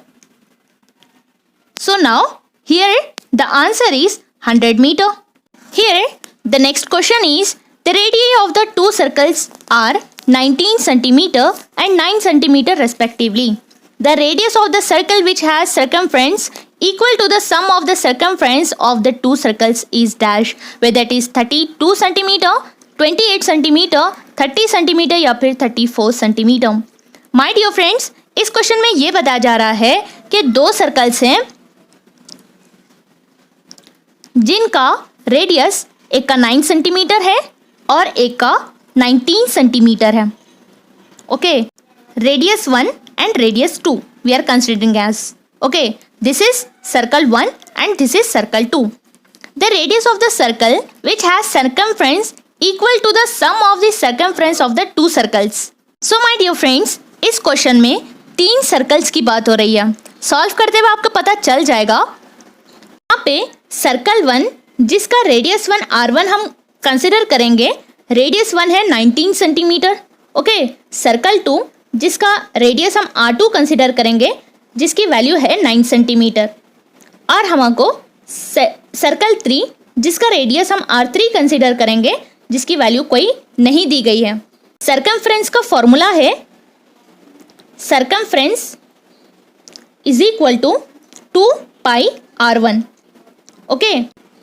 So now here the answer is 100 meter. Here the next question is the radii of the two circles are 19 centimeter and 9 centimeter respectively. The radius of the circle which has circumference equal to the sum of the circumference of the two circles is dash, whether it is 32 centimeter, 28 centimeter, 30 centimeter या फिर 34 centimeter. My dear friends, इस question में ये बताया जा रहा है कि दो सर्कल्स हैं जिनका रेडियस एक का 9 सेंटीमीटर है और एक का 19 सेंटीमीटर है। Okay, radius 1 and radius 2 we are considering as. Okay, this is circle 1 and this is circle 2। The radius of the circle which has circumference equal to the sum of the circumference of the two circles. So my dear friends, इस question में 3 circles की बात हो रही है। Solve करते हुए आपको पता चल जाएगा। यहाँ पे सर्कल 1 जिसका रेडियस 1 R1 हम कंसिडर करेंगे, रेडियस 1 है 19 सेंटीमीटर। ओके, सर्कल 2 जिसका रेडियस हम R2 कंसिडर करेंगे जिसकी वैल्यू है 9 सेंटीमीटर। और हमको सर्कल 3 जिसका रेडियस हम R3 कंसिडर करेंगे जिसकी वैल्यू कोई नहीं दी गई है। सर्कमफ्रेंस का फॉर्मूला है circumference is equal to 2 pi R1। Okay,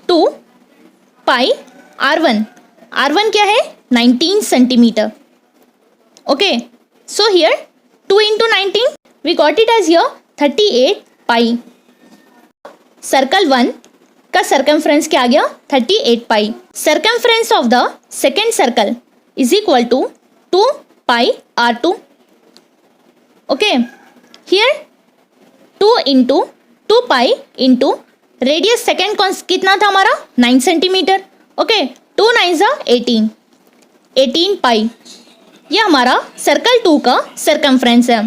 2 pi R1। R1 क्या है? 19 centimetre. Okay, so here 2 into 19 we got it as here 38 pi. Circle 1 का सरकमफ्रेंस क्या आ गया 38 pi. Circumference of the second circle is equal to 2 pi r2। Okay, here 2 into 2 pi into radius second कितना था हमारा 9 centimetre. Okay, 2 9 18 पाई, ये हमारा circle 2 का सरकमफ्रेंस है।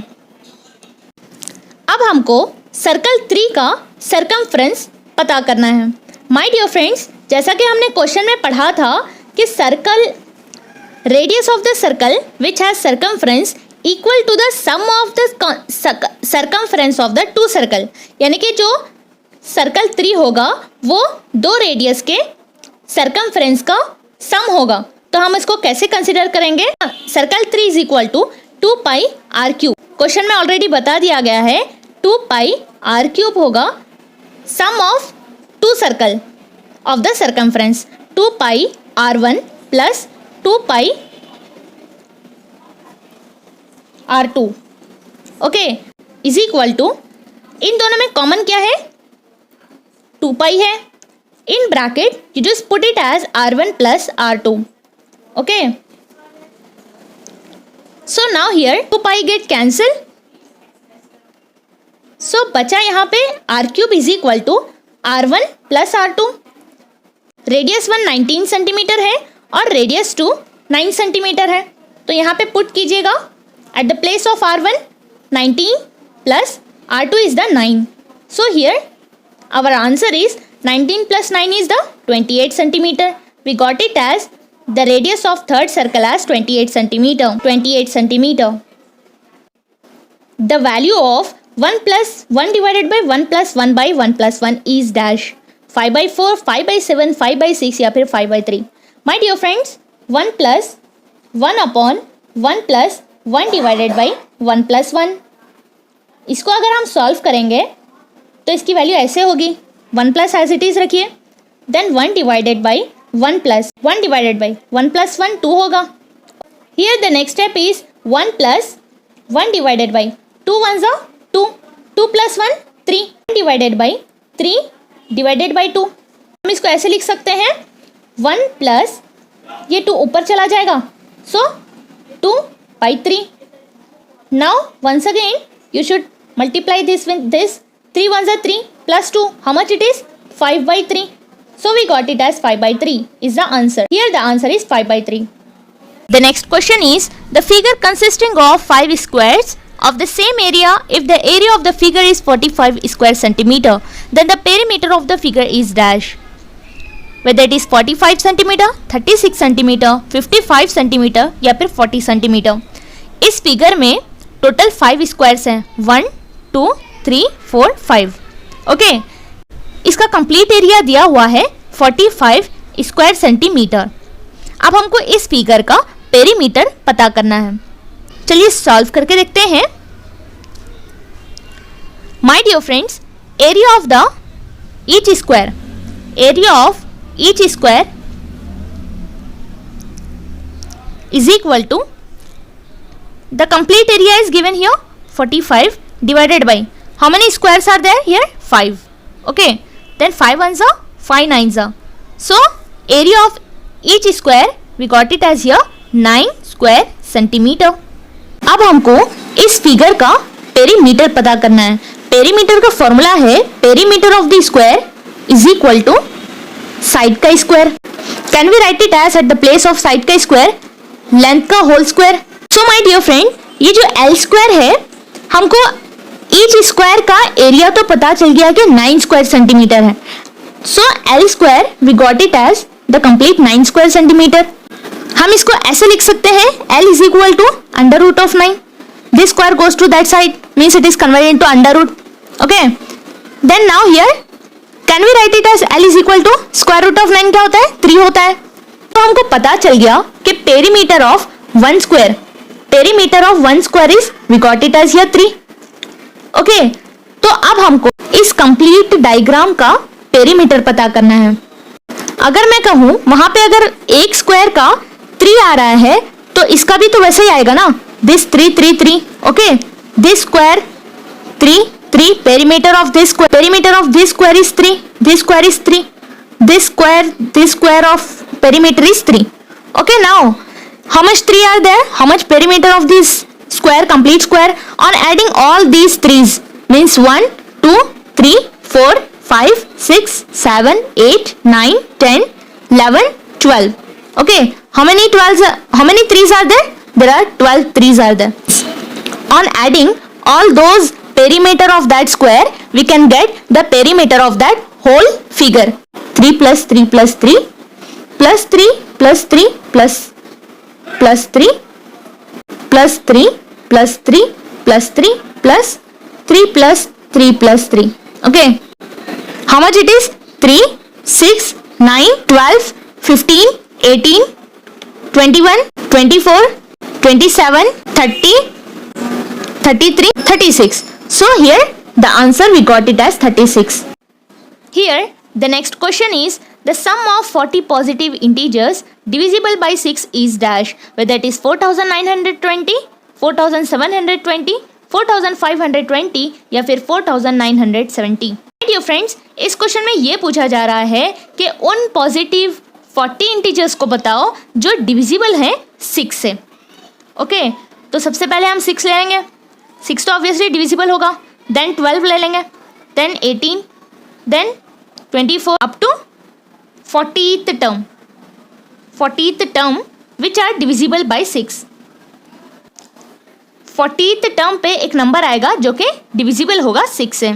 अब हमको सर्कल 3 का सरकमफ्रेंस पता करना है। माय डियर फ्रेंड्स, जैसा कि हमने क्वेश्चन में पढ़ा था कि circle radius of the circle which has circumference equal to the sum of the circumference of the two circle, यानी कि जो सर्कल 3 होगा वो दो रेडियस के सरकमफ्रेंस का सम होगा। तो हम इसको कैसे कंसिडर करेंगे? Circle 3 is equal to 2 pi R cube. Question में ऑलरेडी बता दिया गया है 2 पाई आर क्यूब होगा sum of two circle of the circumference, 2 pi r1 plus 2 pi r2। Okay, is equal to, इन दोनों में कॉमन क्या है? 2 पाई है। In bracket you just put it as r1 plus r2। Okay, so now here 2 pi get cancel, सो बचा यहाँ पे r cube is equal to r1 plus r2। Radius 1 19 centimeter है और रेडियस 2 9 सेंटीमीटर है, तो यहाँ पे पुट कीजिएगा at the place of r1 19 plus r2 is the 9। So here our answer is 19 plus 9 is the 28 centimeter. We got it as the radius of third circle as 28 centimeter. 28 centimeter. The value of 1 plus 1 divided by 1 plus 1 by 1 plus 1 is dash 5 by 4, 5 by 7, 5 by 6 या फिर 5 by 3. My dear friends, 1 plus 1 upon 1 plus 1 divided by 1 plus 1. इसको अगर हम solve करेंगे तो इसकी value ऐसे होगी, 1 प्लस एज इट इज रखिए, then 1 divided by 1 plus 1 divided by 1 plus 1 2 होगा। Here the next step is 1 plus 1 divided by 2 1 जा 2, 2 plus 1 3 divided by 3 divided by 2। हम इसको ऐसे लिख सकते हैं 1 प्लस ये 2 ऊपर चला जाएगा, so 2 by 3। Now once again you should multiply this with this, 3 1 are 3 plus 2. How much it is? 5 by 3. So we got it as 5 by 3 is the answer. Here the answer is 5 by 3. The next question is the figure consisting of 5 squares of the same area. If the area of the figure is 45 square centimeter, then the perimeter of the figure is dash. Whether it is 45 centimeter, 36 centimeter, 55 centimeter या फिर 40 centimeter. इस figure में total 5 squares हैं, 1 2 3 4 5। Okay, इसका complete area दिया हुआ है 45 square centimetre. अब हमको इस फिगर का पेरीमीटर पता करना है। चलिए सॉल्व करके देखते हैं। My dear friends, area of the each square, area of each square is equal to the complete area is given here 45 divided by how many squares are there here? 5. Okay, then 5 ones are 5 nines are, so area of each square we got it as here 9 square centimeter. अब हमको इस figure का perimeter पता करना है। Perimeter का formula है perimeter of the square is equal to side का square. Can we write it as at the place of side का स्क्वायर लेंथ का whole square. So my dear friend, ये जो एल स्क्वायर है, हमको each square का area तो पता चल गया कि 9 स्क्वायर सेंटीमीटर है, so L square we got it as the complete 9 square centimetre. हम इसको ऐसे लिख सकते हैं L is equal to under root of 9, this square goes to that side means it is converted into under root. Okay, then now here can we write it as L is equal to square root of 9 क्या होता है? 3 होता है। तो हमको पता चल गया कि perimeter of 1 square, perimeter of 1 square is we got it as here 3। Okay, तो अब हमको इस कंप्लीट डायग्राम का पेरीमीटर पता करना है। अगर मैं कहूं वहां पे अगर एक स्क्वायर का 3 आ रहा है तो इसका भी तो वैसे ही आएगा ना, this 3 3 3। Okay, this square 3 3, perimeter of this square is 3, this square is 3, this square of perimeter is 3. Okay, now how much 3 are there? How much perimeter of this square, complete square? On adding all these 3's means 1, 2, 3, 4, 5, 6, 7, 8, 9, 10, 11, 12. Okay, how many 3's are there? There are 12 3's are there. On adding all those perimeter of that square, we can get the perimeter of that whole figure. 3 plus 3 plus 3 plus 3 plus 3 plus 3 plus 3 plus 3 plus 3 plus 3 plus 3 plus 3. Okay, how much it is? 3, 6, 9, 12, 15, 18, 21, 24, 27, 30, 33, 36. So here the answer we got it as 36. Here the next question is the sum of 40 positive integers divisible by 6 is dash, whether it is 4920, 4720, 4520 या फिर 4970. Dear friends, इस question में ये पूछा जा रहा है कि उन पॉजिटिव 40 इंटीजर्स को बताओ जो डिविजिबल हैं 6 से. ओके, तो सबसे पहले हम 6 ले लेंगे. 6 तो ऑब्वियसली डिविजिबल होगा. देन 12 ले लेंगे, then 18, then 24 up to 40th term which are divisible by 6. 40th term पे एक नंबर आएगा जो कि डिविजिबल होगा 6 से.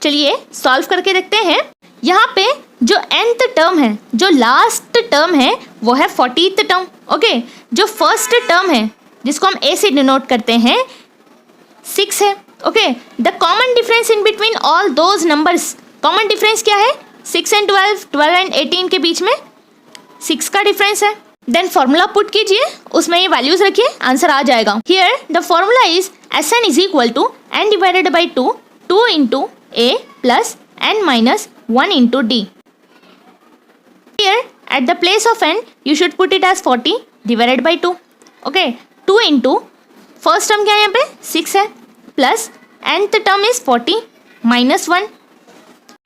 चलिए सॉल्व करके देखते हैं. यहाँ पे जो nth टर्म है, जो लास्ट टर्म है, वो है 40th टर्म. ओके, जो फर्स्ट टर्म है जिसको हम a से डिनोट करते हैं 6 है. Okay, the common difference in between all those numbers, common difference क्या है? 6 एंड 12, 12 एंड 18 के बीच में 6 का डिफरेंस है. देन फॉर्मूला पुट कीजिए, उसमें ये वैल्यूज रखिए, आंसर आ जाएगा. Here the formula is Sn is equal to n divided by 2, 2 into a plus n minus 1 into d. Here at the place of n you should put it as 40 divided by 2. Okay, 2 into first term क्या है यहाँ पे 6 है, plus nth term is 40 minus 1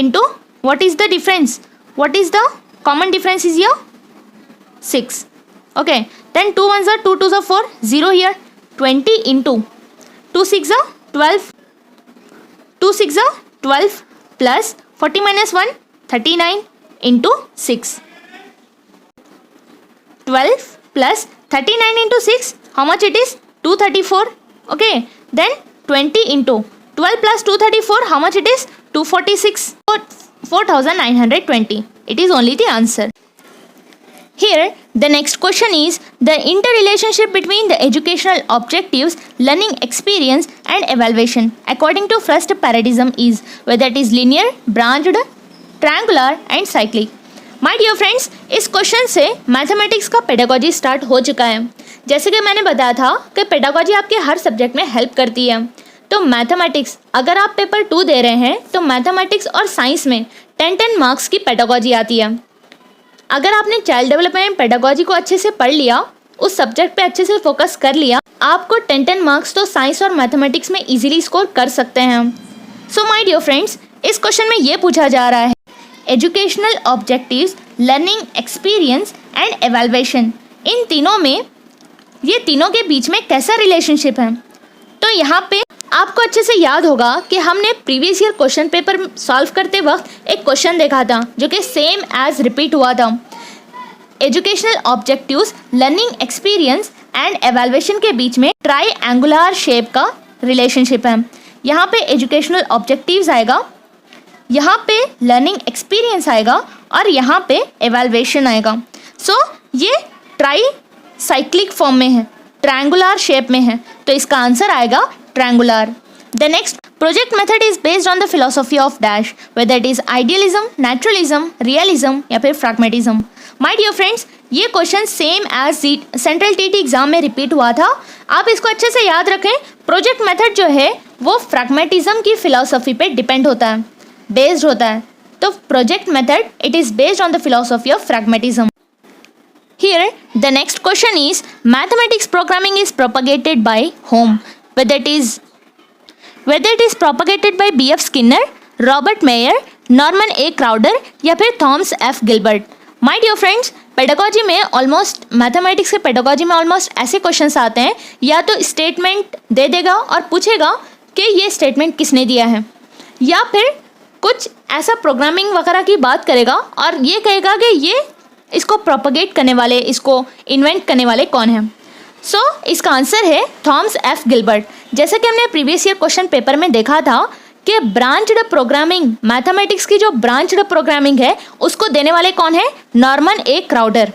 into what is the difference? What is the common difference is here? 6. Okay, then 2 1s are 2 2s are 4, 0 here. 20 into 2 6 are 12, 2 6 are 12 plus 40 minus 1, 39 into 6. 12 plus 39 into 6, how much it is? 234. Okay, then 20 into 12 plus 234, how much it is? 246. 4920. It is only the answer. Here the next question is the interrelationship between the educational objectives, learning experience and evaluation according to first paradigm is whether it is linear, branched, triangular and cyclic. My dear friends, इस question से mathematics का pedagogy start हो चुका है. जैसे कि मैंने बताया था कि पेडागोजी आपके हर सब्जेक्ट में हेल्प करती है. तो मैथमेटिक्स अगर आप पेपर 2 दे रहे हैं तो मैथमेटिक्स और साइंस में 10-10 मार्क्स की पेडागोजी आती है. अगर आपने चाइल्ड डेवलपमेंट पेडागोजी को अच्छे से पढ़ लिया, उस सब्जेक्ट पे अच्छे से फोकस कर लिया, आपको 10-10 मार्क्स तो साइंस और मैथमेटिक्स में इजीली स्कोर कर सकते हैं. सो माय डियर फ्रेंड्स, इस क्वेश्चन में ये पूछा जा रहा है educational objectives, learning experience and evaluation, इन तीनों में, ये तीनों के बीच में कैसा रिलेशनशिप है. तो यहाँ पे आपको अच्छे से याद होगा कि हमने previous year question paper solve करते वक्त एक क्वेश्चन देखा था जो कि सेम एज रिपीट हुआ था. Educational objectives, learning experience and evaluation के बीच में ट्राईएंगुलर शेप का रिलेशनशिप है. यहाँ पे एजुकेशनल ऑब्जेक्टिव्स आएगा, यहाँ पे लर्निंग एक्सपीरियंस आएगा और यहाँ पे एवेल्युएशन आएगा. सो ये ट्राई साइक्लिक फॉर्म में है, ट्रायंगुलर शेप में है, तो इसका आंसर आएगा triangular. The next project method is based on the philosophy of dash, whether it is idealism, naturalism, realism या फिर फ्रैग्मेटिज्म. माय डियर फ्रेंड्स, ये question same as central TET exam में repeat हुआ था. आप इसको अच्छे से याद रखें. प्रोजेक्ट मेथड जो है वो फ्रैग्मेटिज्म की फिलोसफी पे डिपेंड होता है, बेस्ड होता है. तो project method it is based on the philosophy of pragmatism. Here the next question is mathematics programming is propagated by whom? Whether it is propagated by B.F. Skinner, Robert Mayer, Norman A Crowder या फिर Thomas F Gilbert? My dear friends, pedagogy में almost mathematics के pedagogy में almost ऐसे questions आते हैं, या तो स्टेटमेंट दे देगा और पूछेगा कि ये स्टेटमेंट किसने दिया है, या फिर कुछ ऐसा प्रोग्रामिंग वगैरह की बात करेगा और ये कहेगा कि ये इसको प्रोपगेट करने वाले, इसको इन्वेंट करने वाले कौन हैं। सो इसका आंसर है थॉमस एफ गिलबर्ट। जैसा कि हमने प्रीवियस ईयर क्वेश्चन पेपर में देखा था कि ब्रांच्ड प्रोग्रामिंग, मैथमेटिक्स की जो ब्रांच्ड प्रोग्रामिंग है उसको देने वाले कौन है? नॉर्मन ए क्राउडर,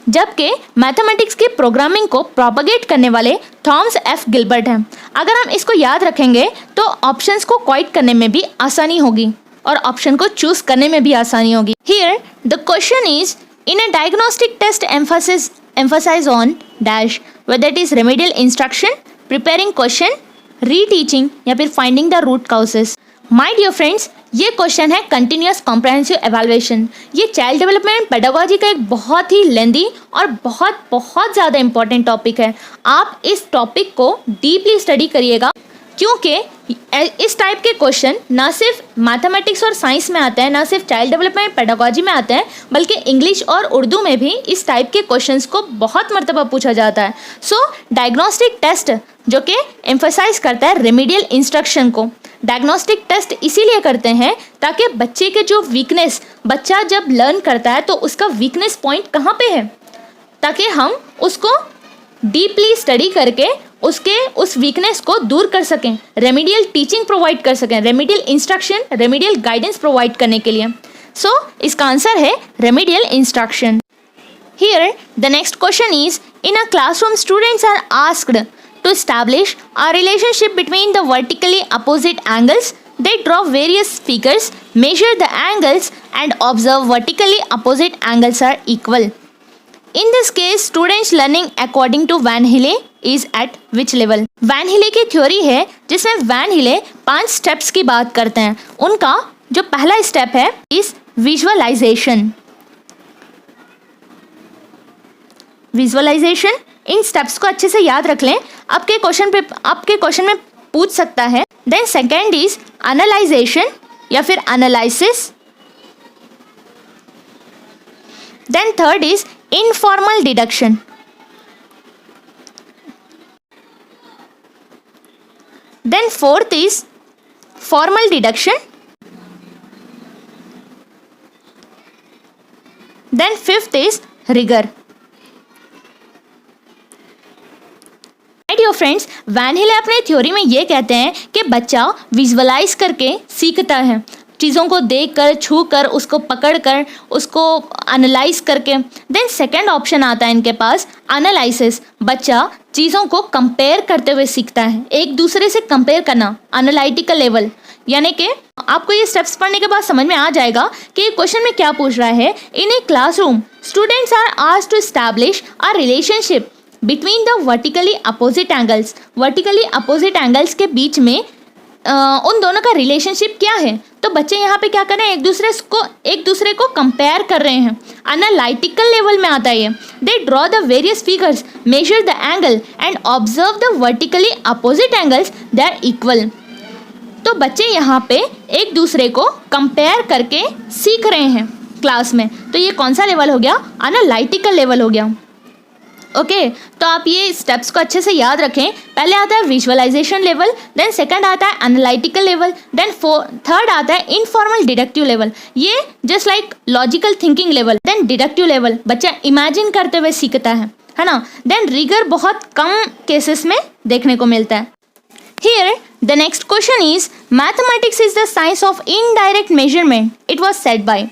जबकि मैथमेटिक्स की प्रोग्रामिंग को प्रोपगेट करने वाले थॉमस एफ गिलबर्ट हैं। अगर हम इसको याद रखेंगे तो ऑप्शंस को क्वाइट करने में भी आसानी होगी और ऑप्शन को चूज करने में भी आसानी होगी। Here the question is, in a diagnostic test emphasize on dash, whether it is remedial instruction, preparing question, reteaching या फिर finding the root causes. My dear friends, ये क्वेश्चन है कंटिन्यूअस कॉम्प्रहेंसिव एवेलुएशन। ये चाइल्ड डेवलपमेंट पेडागोजी का एक बहुत ही लेंदी और बहुत ज़्यादा इंपॉर्टेंट टॉपिक है। आप इस टॉपिक को डीपली स्टडी करिएगा, क्योंकि इस टाइप के क्वेश्चन ना सिर्फ मैथमेटिक्स और साइंस में आते हैं, ना सिर्फ चाइल्ड डेवलपमेंट पेडागोजी में आते हैं, बल्कि इंग्लिश और उर्दू में भी इस टाइप के क्वेश्चंस को बहुत मर्तबा पूछा जाता है। सो डायग्नोस्टिक टेस्ट जो कि एम्फसाइज करता है रेमेडियल इंस्ट्रक्शन को, डायग्नोस्टिक टेस्ट इसीलिए करते हैं ताकि बच्चे के जो वीकनेस, बच्चा जब लर्न करता है तो उसका वीकनेस पॉइंट कहाँ पे है, ताकि हम उसको डीपली स्टडी करके उसके उस वीकनेस को दूर कर सकें, रेमेडियल टीचिंग प्रोवाइड कर सकें, remedial instruction, remedial guidance provide करने के लिए। सो इसका आंसर है remedial instruction. Here the next question is, in a classroom students are asked to establish a relationship between the vertically opposite angles. They draw various figures, measure the angles and observe vertically opposite angles are equal. In this case, students learning according to Van Hille is at which level? Van Hille की theory है जिसमें Van Hille 5 steps की बात करते हैं। उनका जो पहला स्टेप है इस विजुअलाइजेशन। विजुअलाइजेशन, इन स्टेप्स को अच्छे से याद रख लें, आपके क्वेश्चन में पूछ सकता है। देन सेकेंड इज एनालाइजेशन या फिर analysis. Then third is informal deduction. Then fourth is formal deduction. Then fifth is rigour. Dear friends, Van Hiele अपने थ्योरी में ये कहते हैं कि बच्चा विजुअलाइज करके सीखता है, चीज़ों को देख कर, छू कर, उसको पकड़ कर, उसको एनालाइज करके। देन सेकंड ऑप्शन आता है इनके पास एनालिसिस। बच्चा चीज़ों को कंपेयर करते हुए सीखता है, एक दूसरे से कंपेयर करना, एनालिटिकल लेवल। यानी कि आपको ये स्टेप्स पढ़ने के बाद समझ में आ जाएगा कि क्वेश्चन में क्या पूछ रहा है। In a classroom students are asked to establish a relationship between the vertically opposite angles. Vertically opposite angles के बीच में उन दोनों का रिलेशनशिप क्या है। तो बच्चे यहाँ पे क्या कर रहे हैं, एक दूसरे को कंपेयर कर रहे हैं। एनालिटिकल लेवल में आता है ये। They draw the various figures, measure the angle and observe the vertically opposite angles, they are equal. तो बच्चे यहाँ पे एक दूसरे को कंपेयर करके सीख रहे हैं क्लास में। तो ये कौन सा लेवल हो गया, एनालिटिकल लेवल हो गया। ओके तो आप ये स्टेप्स को अच्छे से याद रखें। पहले आता है विजुअलाइजेशन लेवल, देन सेकंड आता है एनालिटिकल लेवल, देन थर्ड आता है इनफॉर्मल डिडक्टिव लेवल, ये just like logical thinking level. Then deductive level, बच्चा इमेजिन करते हुए सीखता है ना। देन रिगर बहुत कम केसेस में देखने को मिलता है। Here the next question is, mathematics is the science of indirect measurement, it was said by.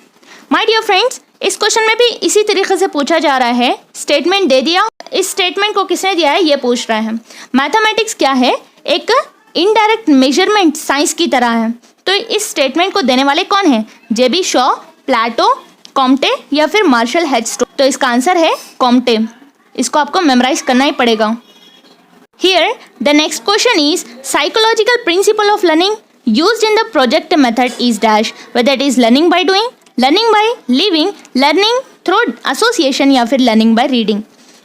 My dear friends, इस क्वेश्चन में भी इसी तरीके से पूछा जा रहा है। स्टेटमेंट दे दिया, इस स्टेटमेंट को किसने दिया है ये पूछ रहा है। मैथमेटिक्स क्या है, एक इनडायरेक्ट मेजरमेंट साइंस की तरह है। तो इस स्टेटमेंट को देने वाले कौन है, जेबी शॉ, प्लेटो, कॉम्टे या फिर मार्शल हेडस्टोन। तो इसका आंसर है कॉम्टे। इसको आपको मेमोराइज करना ही पड़ेगा। Here the next question is, psychological principle of learning used in the project method is dash, whether it is learning by doing, learning by living, learning through association या फिर learning by reading.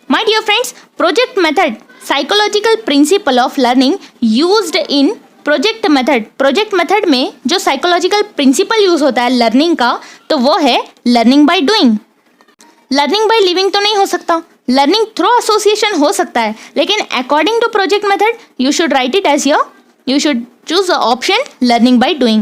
My dear friends, project method psychological principle of learning used in project method में जो psychological principle use होता है learning का, तो वो है learning by doing. Learning by living तो नहीं हो सकता, लर्निंग थ्रू एसोसिएशन हो सकता है, लेकिन according to project method you should write it as you should choose the option learning by doing.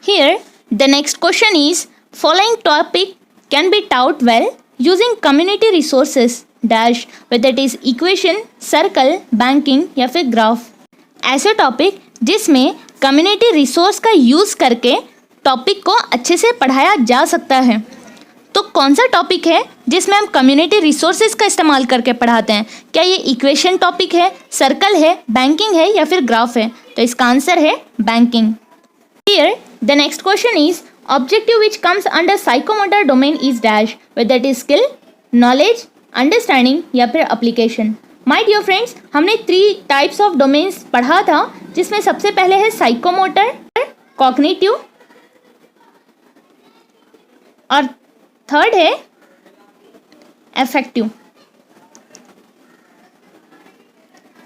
Here the next question is, following topic can be taught well using community resources dash, whether it is equation, circle, banking या फिर graph. ऐसे topic जिसमें community resource का use करके topic को अच्छे से पढ़ाया जा सकता है। तो कौन सा टॉपिक है जिसमें हम कम्युनिटी रिसोर्सेज का इस्तेमाल करके पढ़ाते हैं? क्या ये इक्वेशन टॉपिक है, सर्कल है, बैंकिंग है या फिर ग्राफ है? तो इसका आंसर है banking. Here the next question is, objective which comes under psychomotor domain is dash, whether it is skill, knowledge, understanding या फिर एप्लीकेशन। माय डियर फ्रेंड्स, हमने 3 टाइप्स ऑफ डोमेन्स पढ़ा था, जिसमें सबसे पहले है साइकोमोटर, कॉग्निटिव और थर्ड है अफेक्टिव,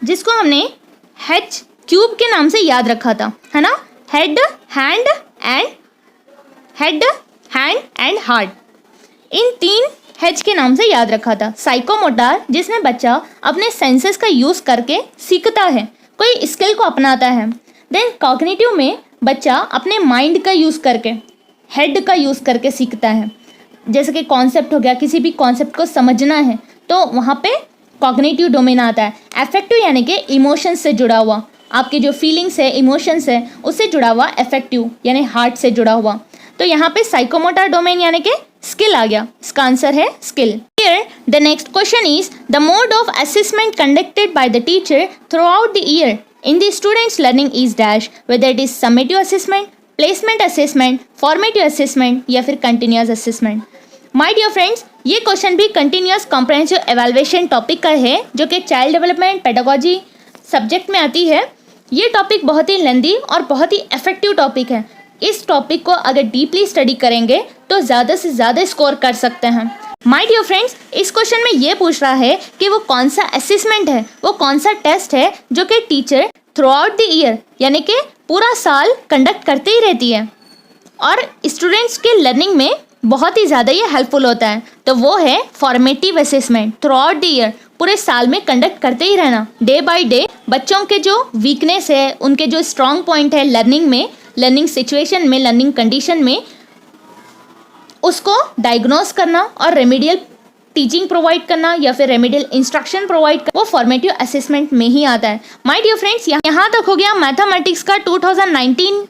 जिसको हमने H क्यूब के नाम से याद रखा था, है ना? Head, hand and heart, in 3 H के नाम से याद रखा था। साइकोमोटर जिसमें बच्चा अपने सेंसेस का यूज करके सीखता है, कोई स्किल को अपनाता है। देन कॉग्निटिव में बच्चा अपने माइंड का यूज करके, हेड का यूज करके सीखता है। जैसे कि कॉन्सेप्ट हो गया, किसी भी कॉन्सेप्ट को समझना है तो वहाँ पे कॉग्निटिव डोमेन आता है। अफेक्टिव यानी कि इमोशंस से जुड़ा हुआ, आपके जो फीलिंग्स है, इमोशंस है, उससे जुड़ा हुआ अफेक्टिव यानी हार्ट से जुड़ा हुआ। तो यहाँ पे साइकोमोटर डोमेन यानी कि स्किल आ गया, इसका आंसर है skill. Here the next question is, the mode of assessment conducted by the teacher throughout the year in the students learning is dash, whether it is summative assessment, placement assessment, formative assessment या फिर continuous assessment. My dear friends, ये question भी continuous comprehensive evaluation topic का है, जो कि child development pedagogy subject में आती है। ये टॉपिक बहुत ही लेंदी और बहुत ही इफेक्टिव टॉपिक है। इस टॉपिक को अगर डीपली स्टडी करेंगे तो ज़्यादा से ज़्यादा स्कोर कर सकते हैं। माय डियर फ्रेंड्स, इस क्वेश्चन में ये पूछ रहा है कि वो कौन सा असेसमेंट है, वो कौन सा टेस्ट है जो कि teacher throughout the year यानी कि पूरा साल कंडक्ट करते ही रहती है और स्टूडेंट्स के लर्निंग में बहुत ही ज़्यादा ये हेल्पफुल होता है। तो वो है formative assessment, through out the year, पूरे साल में कंडक्ट करते ही रहना। डे बाय डे बच्चों के जो वीकनेस है, उनके जो स्ट्रॉन्ग पॉइंट है लर्निंग में, लर्निंग सिचुएशन में, लर्निंग कंडीशन में, उसको डायग्नोस करना और रेमेडियल टीचिंग प्रोवाइड करना या फिर रेमेडियल इंस्ट्रक्शन प्रोवाइड करना, वो फॉर्मेटिव असेसमेंट में ही आता है। माय डियर फ्रेंड्स, यहाँ तक हो गया मैथमेटिक्स का 2019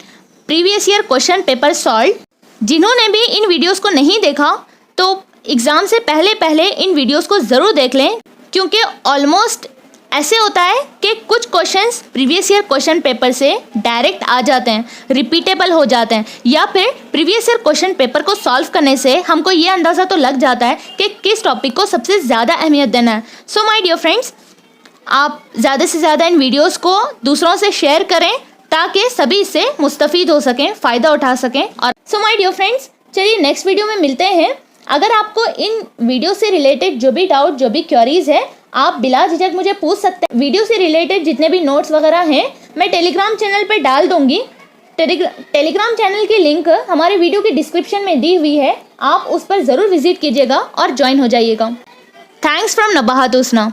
previous year question paper solve. जिन्होंने भी इन वीडियोस को नहीं देखा तो एग्ज़ाम से पहले इन वीडियोस को ज़रूर देख लें, क्योंकि ऑलमोस्ट ऐसे होता है कि कुछ questions previous year question paper से डायरेक्ट आ जाते हैं, रिपीटेबल हो जाते हैं, या फिर प्रीवियस ईयर क्वेश्चन पेपर को सॉल्व करने से हमको ये अंदाज़ा तो लग जाता है कि किस टॉपिक को सबसे ज़्यादा अहमियत देना है। सो माय डियर फ्रेंड्स, आप ज़्यादा से ज़्यादा इन वीडियोज़ को दूसरों से शेयर करें ताकि सभी इससे मुस्तफ़ीद हो सकें, फ़ायदा उठा सकें। और सो माय डियर फ्रेंड्स, चलिए नेक्स्ट वीडियो में मिलते हैं। अगर आपको इन वीडियो से रिलेटेड जो भी डाउट, जो भी क्वेरीज है, आप बिला झिझक मुझे पूछ सकते हैं। वीडियो से रिलेटेड जितने भी नोट्स वगैरह हैं मैं टेलीग्राम चैनल पे डाल दूंगी। टेलीग्राम चैनल की लिंक हमारे वीडियो की डिस्क्रिप्शन में दी हुई है, आप उस पर ज़रूर विजिट कीजिएगा और ज्वाइन हो जाइएगा। Thanks from Nabahat Husna.